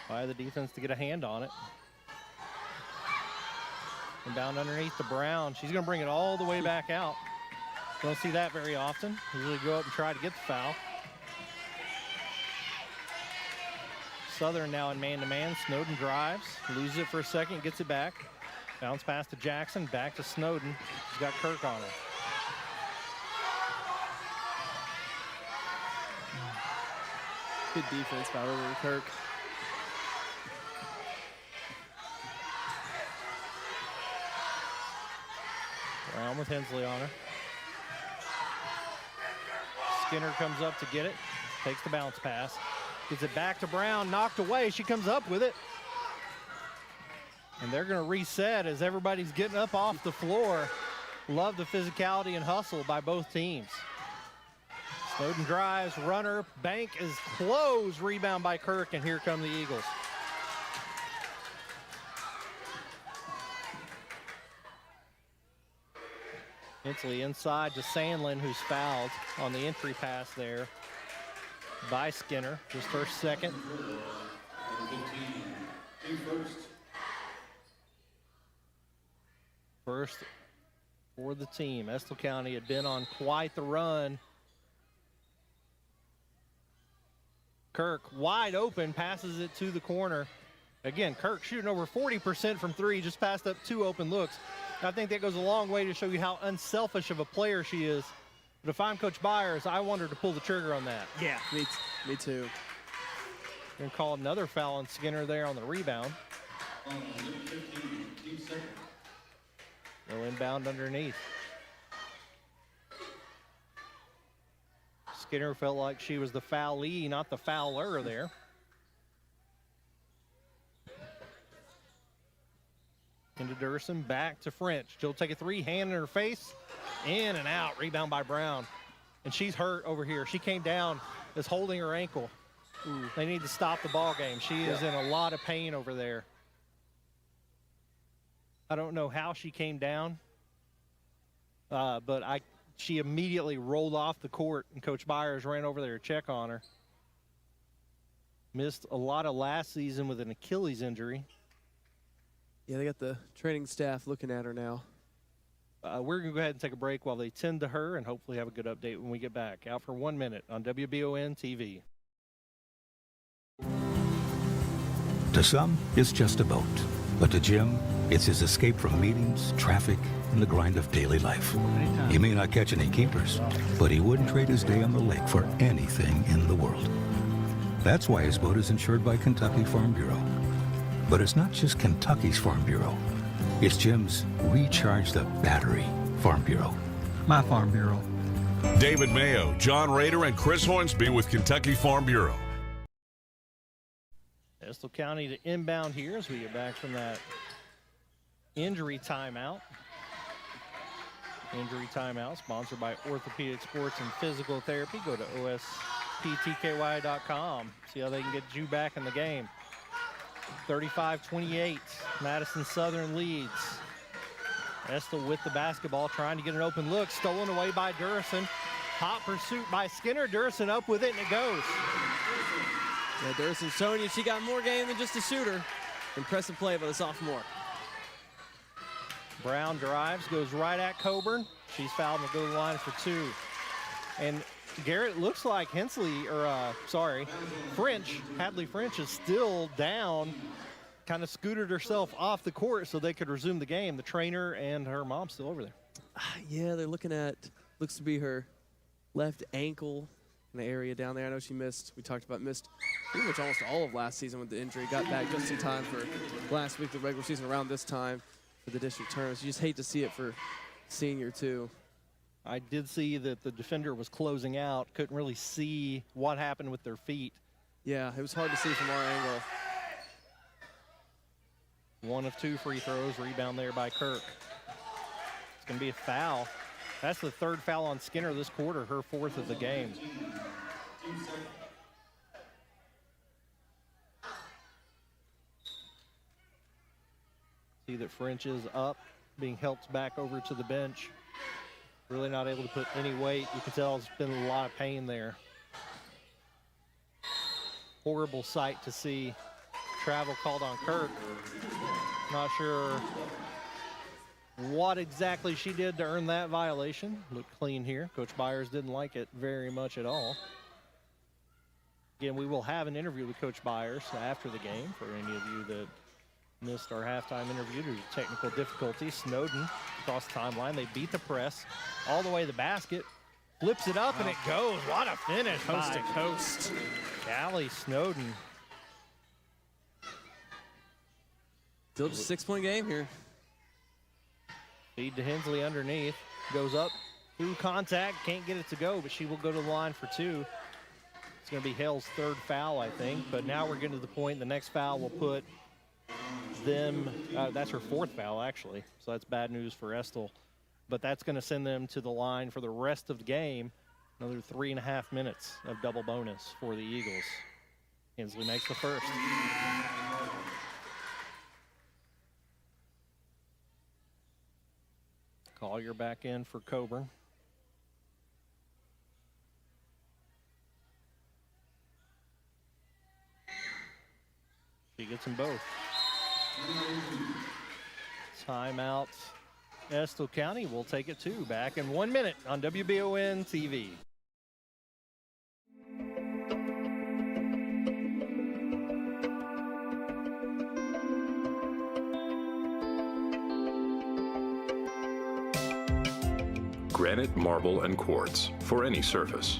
by the defense to get a hand on it. And down underneath to Brown. She's gonna bring it all the way back out. Don't see that very often. Usually go up and try to get the foul. Southern now in man-to-man. Snowden drives, loses it for a second, gets it back. Bounce pass to Jackson, back to Snowden. She's got Kirk on her. Good defense by Lily Kirk. Brown with Hensley on her. Skinner comes up to get it. Takes the bounce pass. Gets it back to Brown, knocked away. She comes up with it. And they're going to reset as everybody's getting up off the floor. Love the physicality and hustle by both teams. Snowden drives, runner, bank is closed, rebound by Kirk, and here come the Eagles. Hensley inside to Sandlin, who's fouled on the entry pass there by Skinner, just her second. First for the team. Estill County had been on quite the run. Kirk wide open, passes it to the corner. Again, Kirk shooting over 40% from three, just passed up 2 open looks. I think that goes a long way to show you how unselfish of a player she is. But if I'm Coach Byers, I want her to pull the trigger on that. Yeah, me too. Going to call another foul on Skinner there on the rebound. No inbound underneath. Skinner felt like she was the foulee, not the fouler there. Into Durson, back to French. She'll take a three, hand in her face, in and out, rebound by Brown. And she's hurt over here. She came down, is holding her ankle. Ooh. They need to stop the ball game. She is in a lot of pain over there. I don't know how she came down, but she immediately rolled off the court, and Coach Byers ran over there to check on her. Missed a lot of last season with an Achilles injury. Yeah, they got the training staff looking at her now. We're going to go ahead and take a break while they tend to her and hopefully have a good update when we get back. Out for 1 minute on WBON TV. To some, it's just a boat. But to Jim, it's his escape from meetings, traffic, and the grind of daily life. He may not catch any keepers, but he wouldn't trade his day on the lake for anything in the world. That's why his boat is insured by Kentucky Farm Bureau. But it's not just Kentucky's Farm Bureau. It's Jim's Recharge the Battery Farm Bureau. My Farm Bureau. David Mayo, John Rader, and Chris Hornsby with Kentucky Farm Bureau. Estill County to inbound here as we get back from that injury timeout. Injury timeout sponsored by Orthopedic Sports and Physical Therapy. Go to osptky.com. See how they can get you back in the game. 35-28, Madison Southern leads. Estill with the basketball, trying to get an open look, stolen away by Durson. Hot pursuit by Skinner. Durson up with it, and it goes. Yeah, Durson showing you she got more game than just a shooter. Impressive play by the sophomore. Brown drives, goes right at Coburn. She's fouled and will go to the line for 2. And Garrett, looks like Hadley French is still down, kind of scooted herself off the court so they could resume the game. The trainer and her mom still over there. Yeah, they're looking at, looks to be her left ankle in the area down there. I know she missed pretty much almost all of last season with the injury. Got back just in time for last week, the regular season, around this time for the district tournament. You just hate to see it for senior too. I did see that the defender was closing out. Couldn't really see what happened with their feet. Yeah, it was hard to see from our angle. 1 of 2 free throws. Rebound there by Kirk. It's going to be a foul. That's the 3rd foul on Skinner this quarter, her 4th of the game. See that French is up, being helped back over to the bench. Really not able to put any weight. You can tell there's been a lot of pain there. Horrible sight to see. Travel called on Kirk. Not sure what exactly she did to earn that violation. Looked clean here. Coach Byers didn't like it very much at all. Again, we will have an interview with Coach Byers after the game for any of you that missed our halftime interview due to technical difficulties. Snowden across the timeline. They beat the press all the way to the basket. Flips it up, and it goes. What a finish. Coast to coast. Callie Snowden. Still just a 6-point game here. Feed to Hensley underneath. Goes up through contact. Can't get it to go, but she will go to the line for 2. It's going to be Hale's 3rd foul, I think. But now we're getting to the point. The next foul will put them. That's her 4th foul, actually. So that's bad news for Estill. But that's going to send them to the line for the rest of the game. Another 3.5 minutes of double bonus for the Eagles. Hensley makes the first. Collier back in for Coburn. She gets them both. Timeout. Estill County will take it 2. Back in 1 minute on WBON TV. Granite, marble, and quartz for any surface.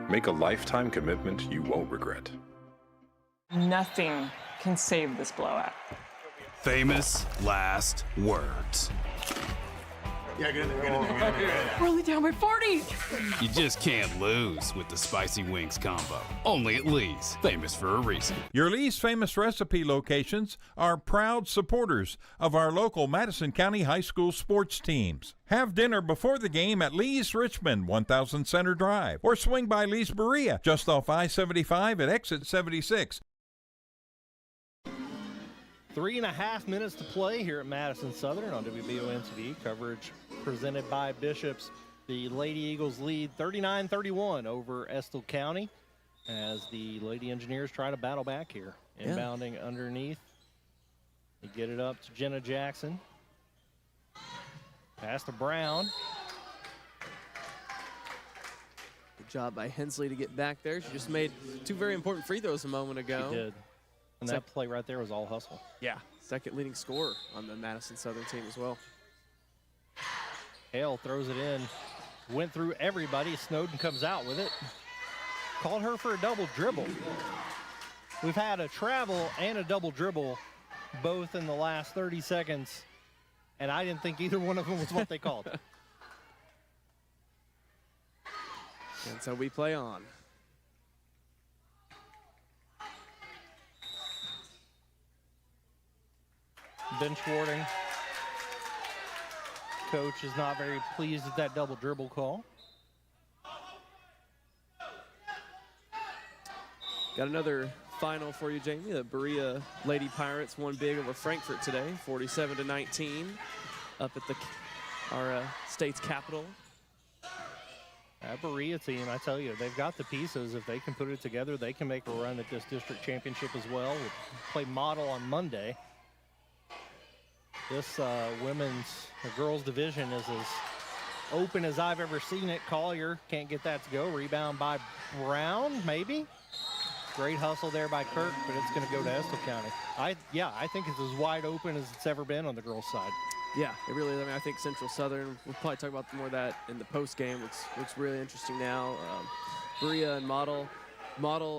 Make a lifetime commitment you won't regret. Nothing can save this blowout. Famous last words. Yeah, get in there. We're only down by 40. You just can't lose with the Spicy Wings combo. Only at Lee's, famous for a reason. Your Lee's Famous Recipe locations are proud supporters of our local Madison County High School sports teams. Have dinner before the game at Lee's Richmond, 1000 Center Drive, or swing by Lee's Berea, just off I-75 at exit 76. 3.5 minutes to play here at Madison Southern on WBON TV. Coverage presented by Bishops. The Lady Eagles lead 39-31 over Estill County as the Lady Engineers try to battle back here. Inbounding underneath. They get it up to Jenna Jackson. Pass to Brown. Good job by Hensley to get back there. She just made 2 very important free throws a moment ago. She did. And that play right there was all hustle. Yeah, second leading scorer on the Madison Southern team as well. Hale throws it in. Went through everybody. Snowden comes out with it. Called her for a double dribble. We've had a travel and a double dribble both in the last 30 seconds, and I didn't think either one of them was what they called. And so we play on. Bench warning. Coach is not very pleased with that double dribble call. Got another final for you, Jamie. The Berea Lady Pirates won big over Frankfort today, 47-19, up at our state's capital. That Berea team, I tell you, they've got the pieces. If they can put it together, they can make a run at this district championship as well. We'll play Model on Monday. This girls division is as open as I've ever seen it. Collier can't get that to go. Rebound by Brown, maybe. Great hustle there by Kirk, but it's going to go to Estill County. I think it's as wide open as it's ever been on the girls' side. Yeah, it really is. I mean, I think Central Southern, we'll probably talk about more of that in the post game. Looks really interesting now. Berea and Model,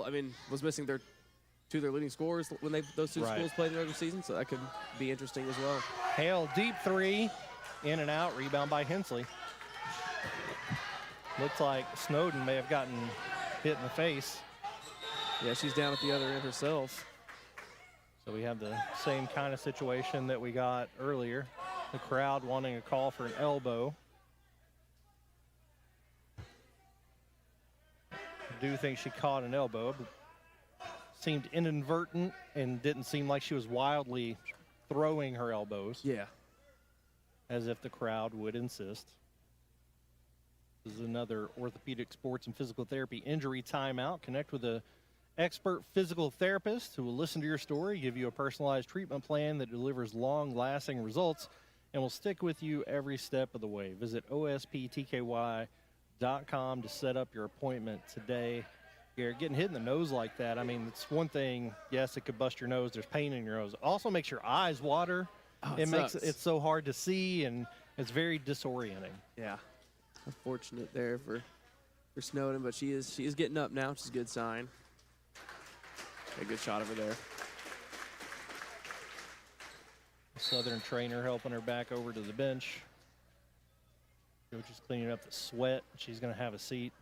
I mean, was missing two of their leading scorers when those two schools played in the regular season, so that could be interesting as well. Hale, deep three, in and out, rebound by Hensley. Looks like Snowden may have gotten hit in the face. Yeah, she's down at the other end herself. So we have the same kind of situation that we got earlier. The crowd wanting a call for an elbow. I do think she caught an elbow, but seemed inadvertent and didn't seem like she was wildly throwing her elbows. Yeah. As if the crowd would insist. This is another orthopedic sports and physical therapy injury timeout. Connect with a expert physical therapist who will listen to your story, give you a personalized treatment plan that delivers long-lasting results. and will stick with you every step of the way. Visit osptky.com to set up your appointment today. You're getting hit in the nose like that. I mean, it's one thing, yes, it could bust your nose. There's pain in your nose. It also makes your eyes water. Oh, it makes it so hard to see, and it's very disorienting. Yeah. Unfortunate there for Snowden, but she is getting up now, which is a good sign. A good shot over there. Southern trainer helping her back over to the bench. Coach is cleaning up the sweat. She's going to have a seat.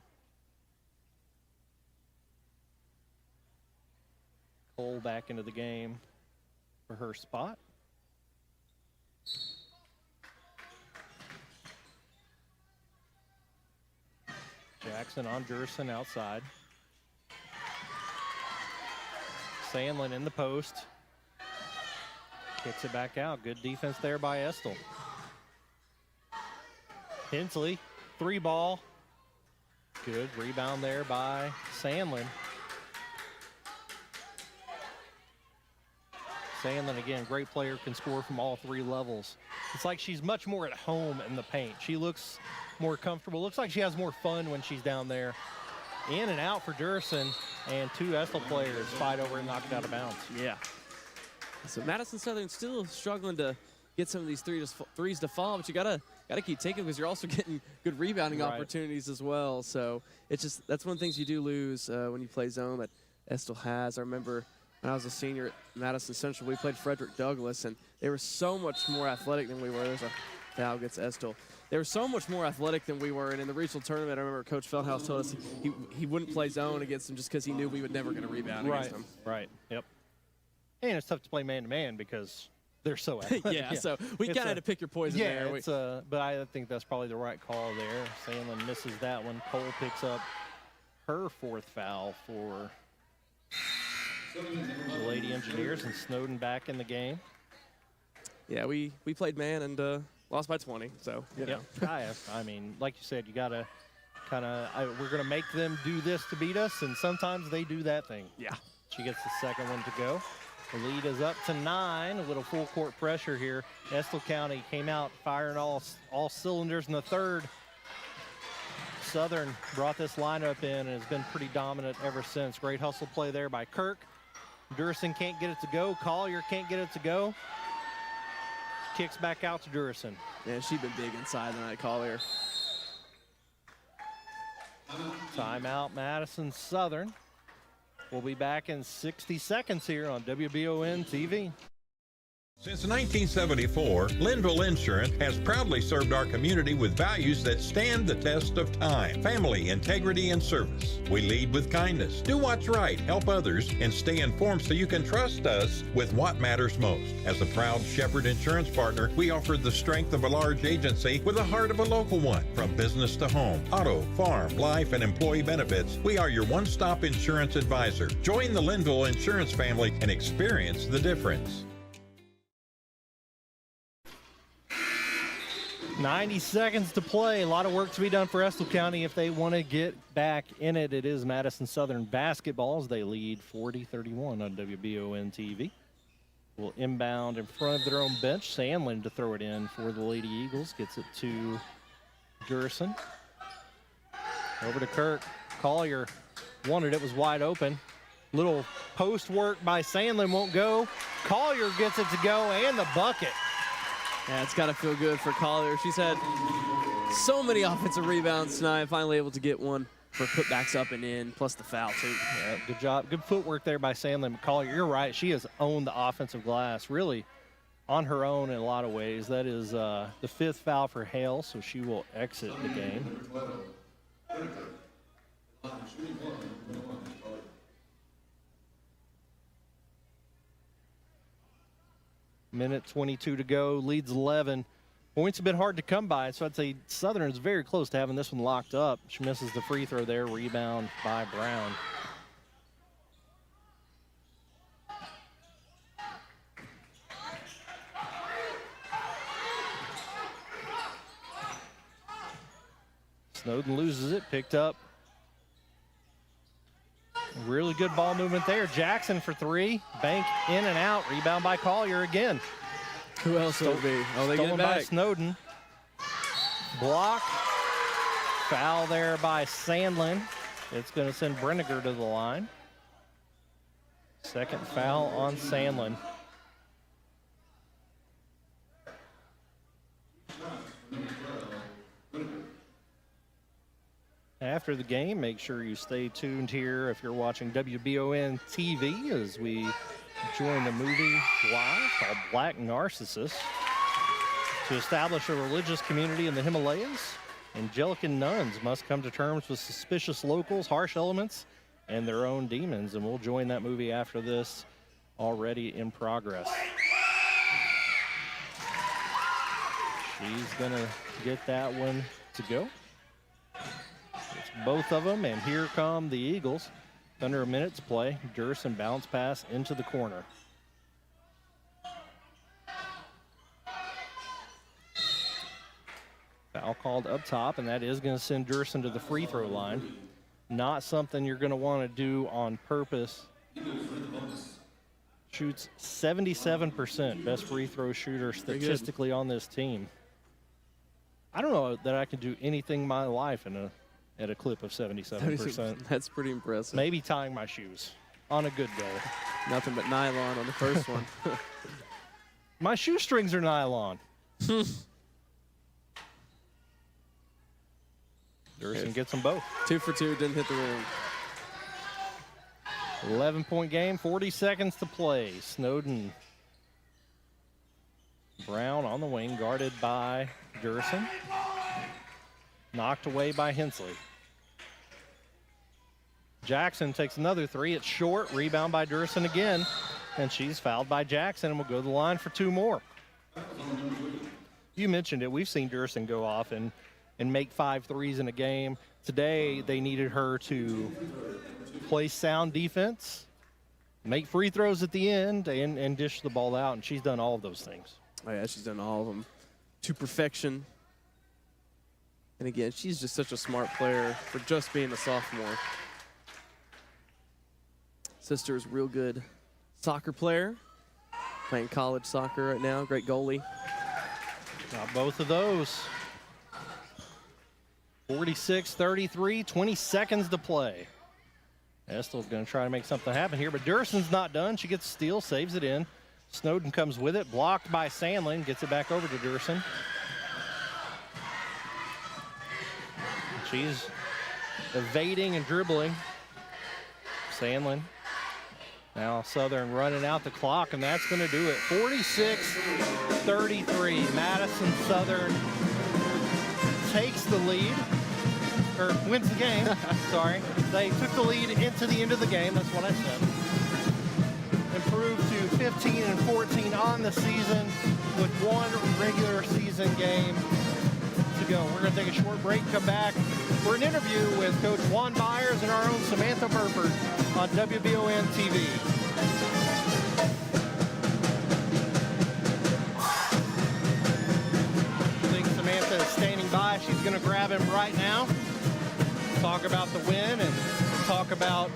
Cole back into the game for her spot. Jackson on Durson outside. Sandlin in the post. Kicks it back out. Good defense there by Estill. Hensley, 3-ball. Good rebound there by Sandlin. Sandlin, again, great player, can score from all 3 levels. It's like she's much more at home in the paint. She looks more comfortable. Looks like she has more fun when she's down there. In and out for Durson, and 2 Estill players fight over and knock it out of bounds. Yeah. So Madison Southern still struggling to get some of these threes to fall, but you gotta keep taking because you're also getting good rebounding opportunities as well. So it's just, that's one of the things you do lose when you play zone that Estill has. I remember when I was a senior at Madison Central, we played Frederick Douglass, and they were so much more athletic than we were. There's a foul against Estill. They were so much more athletic than we were, and in the regional tournament, I remember Coach Feldhaus told us he wouldn't play zone against them just because he knew we would never get a rebound against them. Right, yep. And it's tough to play man-to-man because they're so athletic. Yeah, so we kind of had to pick your poison there. Yeah, but I think that's probably the right call there. Sandlin misses that one. Cole picks up her 4th foul for the Lady Engineers, and Snowden back in the game. Yeah, we played man and lost by 20, so, you know. I mean, like you said, you got to kind of, we're going to make them do this to beat us, and sometimes they do that thing. Yeah. She gets the second one to go. The lead is up to 9, a little full court pressure here. Estill County came out firing all cylinders in the 3rd. Southern brought this lineup in and has been pretty dominant ever since. Great hustle play there by Kirk. Durson can't get it to go. Collier can't get it to go. Kicks back out to Durson. Yeah, she's been big inside tonight, Collier. Timeout, Madison Southern. We'll be back in 60 seconds here on WBON TV. Since 1974, Linville Insurance has proudly served our community with values that stand the test of time: family, integrity, and service. We lead with kindness, do what's right, help others, and stay informed so you can trust us with what matters most. As a proud Shepherd Insurance partner, we offer the strength of a large agency with the heart of a local one. From business to home, auto, farm, life, and employee benefits, we are your one-stop insurance advisor. Join the Linville Insurance family and experience the difference. 90 seconds to play. A lot of work to be done for Estill County if they want to get back in it. It is Madison Southern basketball as they lead 40-31 on WBON TV. Will inbound in front of their own bench. Sandlin to throw it in for the Lady Eagles. Gets it to Durson. Over to Kirk. Collier wanted it, was wide open. Little post work by Sandlin won't go. Collier gets it to go, and the bucket. Yeah, it's got to feel good for Collier. She's had so many offensive rebounds tonight, finally able to get one for putbacks up and in, plus the foul, too. Yeah, good job. Good footwork there by Sandlin. Collier, you're right. She has owned the offensive glass, really on her own in a lot of ways. That is the 5th foul for Hale, so she will exit the game. Minute 22 to go, leads 11. Points have been hard to come by, so I'd say Southern is very close to having this one locked up. She misses the free throw there, rebound by Brown. Snowden loses it, picked up. Really good ball movement there. Jackson for 3. Bank in and out. Rebound by Collier again. Who else will it be? Oh, they get Stolen it back. by Snowden. Block. Foul there by Sandlin. It's going to send Brenniger to the line. Second foul on Sandlin. After the game, make sure you stay tuned here if you're watching WBON TV as we join the movie live called Black Narcissus. To establish a religious community in the Himalayas, Anglican nuns must come to terms with suspicious locals, harsh elements, and their own demons. And we'll join that movie after this, already in progress. She's going to get that one to go. It's both of them, and here come the Eagles. Under a minute to play. Durson bounce pass into the corner. Foul called up top, and that is going to send Durson to the free throw line. Not something you're going to want to do on purpose. Shoots 77%, best free throw shooter statistically on this team. I don't know that I can do anything in my life at a clip of 77%. That's pretty impressive. Maybe tying my shoes on a good day. Nothing but nylon on the first one. My shoestrings are nylon. Durson gets them both. 2 for 2, didn't hit the rim. 11-point game, 40 seconds to play. Snowden. Brown on the wing, guarded by Durson. Knocked away by Hensley. Jackson takes another three. It's short. Rebound by Durson again. And she's fouled by Jackson and will go to the line for 2 more. You mentioned it. We've seen Durson go off and make 5 threes in a game. Today, they needed her to play sound defense, make free throws at the end, and dish the ball out, and she's done all of those things. Oh, yeah, she's done all of them to perfection. And again, she's just such a smart player for just being a sophomore. Sister's real good soccer player, playing college soccer right now, great goalie. Got both of those. 46-33, 20 seconds to play. Estill's going to try to make something happen here, but Durson's not done. She gets a steal, saves it in. Snowden comes with it, blocked by Sandlin, gets it back over to Durson. She's evading and dribbling. Sandlin. Now Southern running out the clock, and that's going to do it. 46-33. Madison Southern takes the lead, or wins the game. Sorry. They took the lead into the end of the game. That's what I said. Improved to 15-14 on the season with 1 regular season game to go. We're going to take a short break, come back for an interview with Coach Juan Byers and our own Samantha Burford on WBON TV. I think Samantha is standing by. She's going to grab him right now. Talk about the win and talk about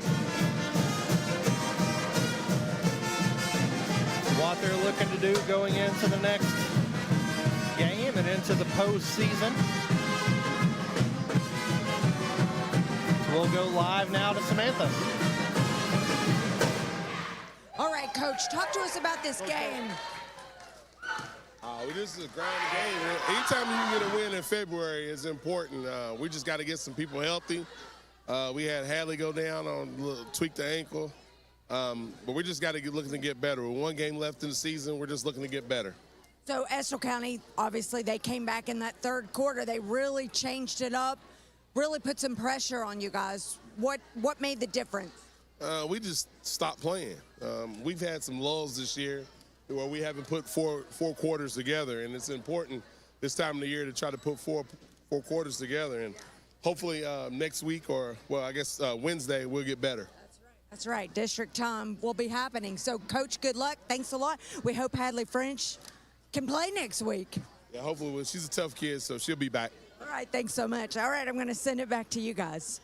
what they're looking to do going into the next game and into the postseason. So we'll go live now to Samantha. All right, Coach, talk to us about this game. This is a grand game. Anytime you get a win in February is important. We just got to get some people healthy. We had Hadley go down on tweak the ankle. But we just got to looking to get better. With 1 game left in the season, we're just looking to get better. So Estill County, obviously, they came back in that 3rd quarter. They really changed it up, really put some pressure on you guys. What made the difference? We just stopped playing. We've had some lulls this year where we haven't put four quarters together, and it's important this time of the year to try to put four quarters together. And hopefully next week, or, well, I guess Wednesday, we'll get better. That's right. District time will be happening. So, Coach, good luck. Thanks a lot. We hope Hadley French can play next week. Yeah, hopefully. She's a tough kid, so she'll be back. All right, thanks so much. All right, I'm going to send it back to you guys.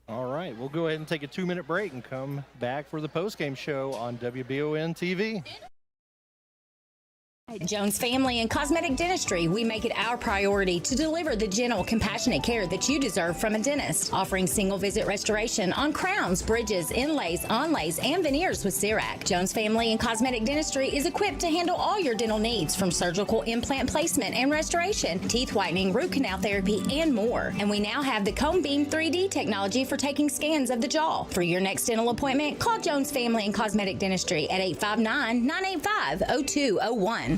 All right, we'll go ahead and take a 2-minute break and come back for the postgame show on WBON TV. At Jones Family and Cosmetic Dentistry, we make it our priority to deliver the gentle, compassionate care that you deserve from a dentist. Offering single-visit restoration on crowns, bridges, inlays, onlays, and veneers with CERAC. Jones Family and Cosmetic Dentistry is equipped to handle all your dental needs, from surgical implant placement and restoration, teeth whitening, root canal therapy, and more. And we now have the Cone Beam 3D technology for taking scans of the jaw. For your next dental appointment, call Jones Family and Cosmetic Dentistry at 859-985-0201.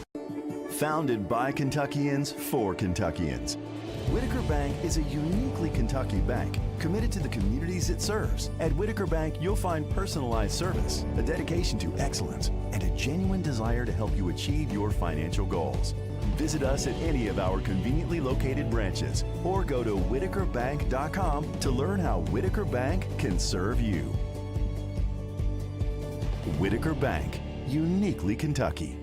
Founded by Kentuckians for Kentuckians, Whitaker Bank is a uniquely Kentucky bank committed to the communities it serves. At Whitaker Bank, you'll find personalized service, a dedication to excellence, and a genuine desire to help you achieve your financial goals. Visit us at any of our conveniently located branches or go to whitakerbank.com to learn how Whitaker Bank can serve you. Whitaker Bank, uniquely Kentucky.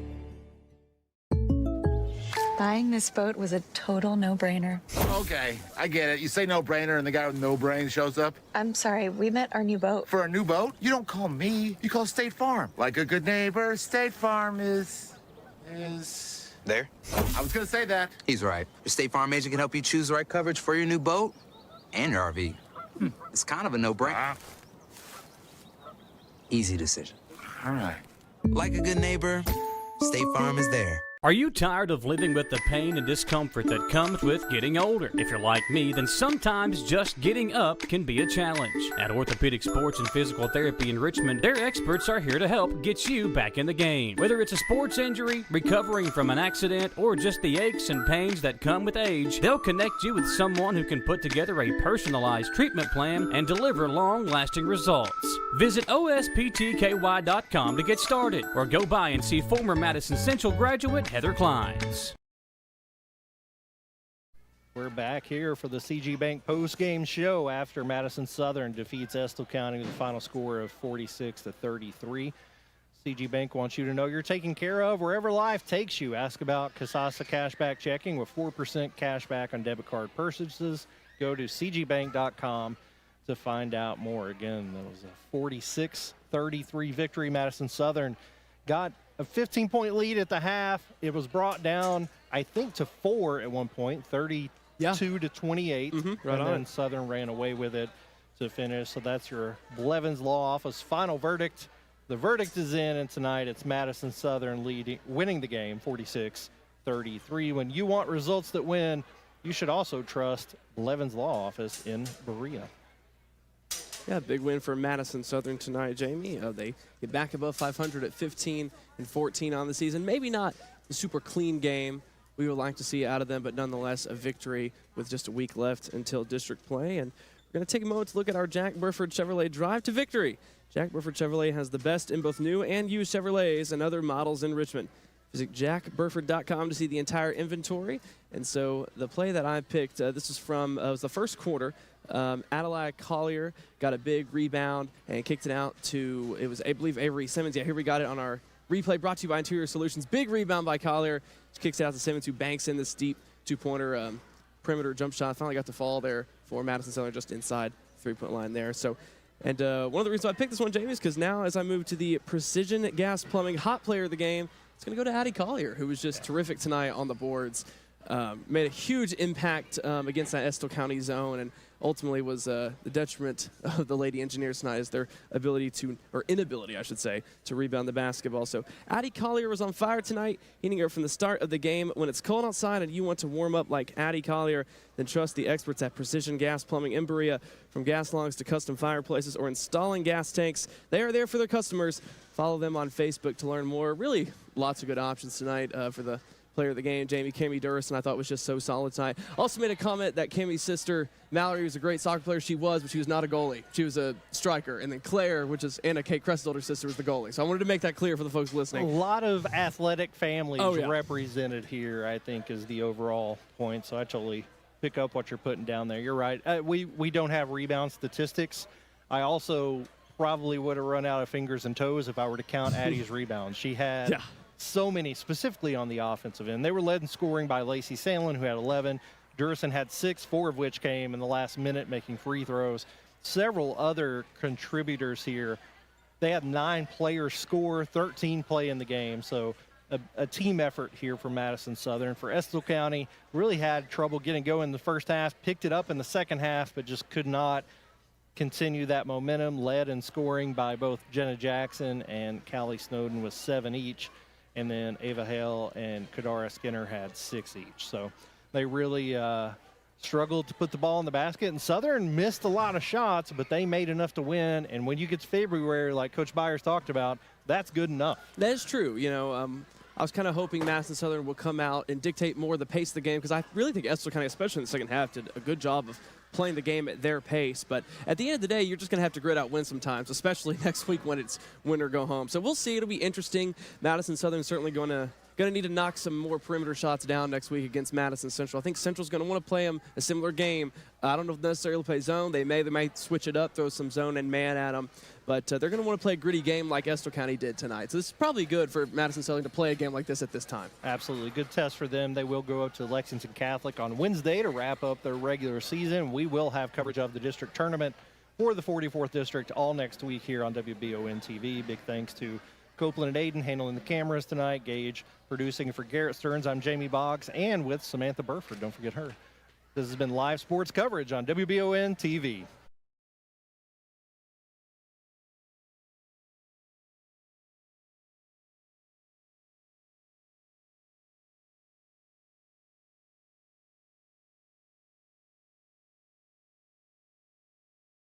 Buying this boat was a total no-brainer. Okay, I get it. You say no-brainer and the guy with no brain shows up. I'm sorry, we met our new boat. For a new boat? You don't call me. You call State Farm. Like a good neighbor, State Farm is... There? I was gonna say that. He's right. Your State Farm agent can help you choose the right coverage for your new boat and your RV. It's kind of a no-brainer. Easy decision. All right. Like a good neighbor, State Farm is there. Are you tired of living with the pain and discomfort that comes with getting older? If you're like me, then sometimes just getting up can be a challenge. At Orthopedic Sports and Physical Therapy in Richmond, their experts are here to help get you back in the game. Whether it's a sports injury, recovering from an accident, or just the aches and pains that come with age, they'll connect you with someone who can put together a personalized treatment plan and deliver long-lasting results. Visit osptky.com to get started, or go by and see former Madison Central graduate Heather Kleins. We're back here for the CG Bank post-game show after Madison Southern defeats Estill County with a final score of 46-33. CG Bank wants you to know you're taken care of wherever life takes you. Ask about Kasasa Cashback Checking with 4% cashback on debit card purchases. Go to cgbank.com to find out more. Again, that was a 46-33 victory. Madison Southern got a 15-point lead at the half. It was brought down, I think, to 4 at one point, 32-28. Right and on. then Southern ran away with it to finish. So that's your Blevins Law Office final verdict. The verdict is in, and tonight it's Madison Southern winning the game 46-33. When you want results that win, you should also trust Blevins Law Office in Berea. Yeah, big win for Madison Southern tonight, Jamie. They get back above 500 at 15-14 on the season. Maybe not the super clean game we would like to see out of them, but nonetheless a victory with just a week left until district play. And we're going to take a moment to look at our Jack Burford Chevrolet Drive to Victory. Jack Burford Chevrolet has the best in both new and used Chevrolets and other models in Richmond. Visit jackburford.com to see the entire inventory. And so the play that I picked, this is from it was the first quarter. Adelaide Collier got a big rebound and kicked it out to, it was, I believe, Avery Simmons. Yeah, here we got it on our replay brought to you by Interior Solutions. Big rebound by Collier. Just kicks it out to Simmons, who banks in this deep two-pointer perimeter jump shot. Finally got the fall there for Madison Southern just inside three-point line there. So, and one of the reasons I picked this one, Jamie, is because now as I move to the Precision Gas Plumbing Hot Player of the Game, it's going to go to Addie Collier, who was just terrific tonight on the boards. Made a huge impact against that Estill County zone, and ultimately was the detriment of the Lady Engineers tonight is their ability to, or inability, I should say, to rebound the basketball. So Addie Collier was on fire tonight, hitting her from the start of the game. When it's cold outside and you want to warm up like Addie Collier, then trust the experts at Precision Gas Plumbing in Berea. From gas logs to custom fireplaces or installing gas tanks, they are there for their customers. Follow them on Facebook to learn more. Really lots of good options tonight for the player of the game, Cami Durrison, I thought was just so solid tonight. Also made a comment that Cami's sister, Mallory, was a great soccer player. She was, but she was not a goalie. She was a striker. And then Claire, which is Anna Kate Crest's older sister, was the goalie. So I wanted to make that clear for the folks listening. A lot of athletic families represented here, I think, is the overall point. So I totally pick up what you're putting down there. You're right. We don't have rebound statistics. I also probably would have run out of fingers and toes if I were to count Addie's rebounds. She had so many, specifically on the offensive end. They were led in scoring by Lacey Sandlin, who had 11. Durrison had 6, 4 of which came in the last minute, making free throws. several other contributors here. They had 9 players score, 13 play in the game. So a team effort here for Madison Southern. For Estill County, really had trouble getting going in the first half, picked it up in the second half, but just could not continue that momentum. Led in scoring by both Jenna Jackson and Callie Snowden with 7 each. And then Ava Hale and Kadara Skinner had 6 each. So they really struggled to put the ball in the basket. And Southern missed a lot of shots, but they made enough to win. And when you get to February, like Coach Byers talked about, that's good enough. That is true. I was kind of hoping Madison Southern would come out and dictate more of the pace of the game, because I really think Estill County, especially in the second half, did a good job of playing the game at their pace. But at the end of the day, you're just going to have to grit out wins sometimes, especially next week when it's win or go home. So we'll see. It'll be interesting. Madison Southern certainly going to need to knock some more perimeter shots down next week against Madison Central. I think Central's going to want to play them a similar game. I don't know if necessarily play zone. They might switch it up, throw some zone and man at them. But they're going to want to play a gritty game like Estill County did tonight. So this is probably good for Madison Southern to play a game like this at this time. Absolutely. Good test for them. They will go up to Lexington Catholic on Wednesday to wrap up their regular season. We will have coverage of the district tournament for the 44th District all next week here on WBON TV. Big thanks to Copeland and Aiden handling the cameras tonight, Gage producing for Garrett Stearns. I'm Jamie Boggs, and with Samantha Burford. Don't forget her. This has been live sports coverage on WBON TV.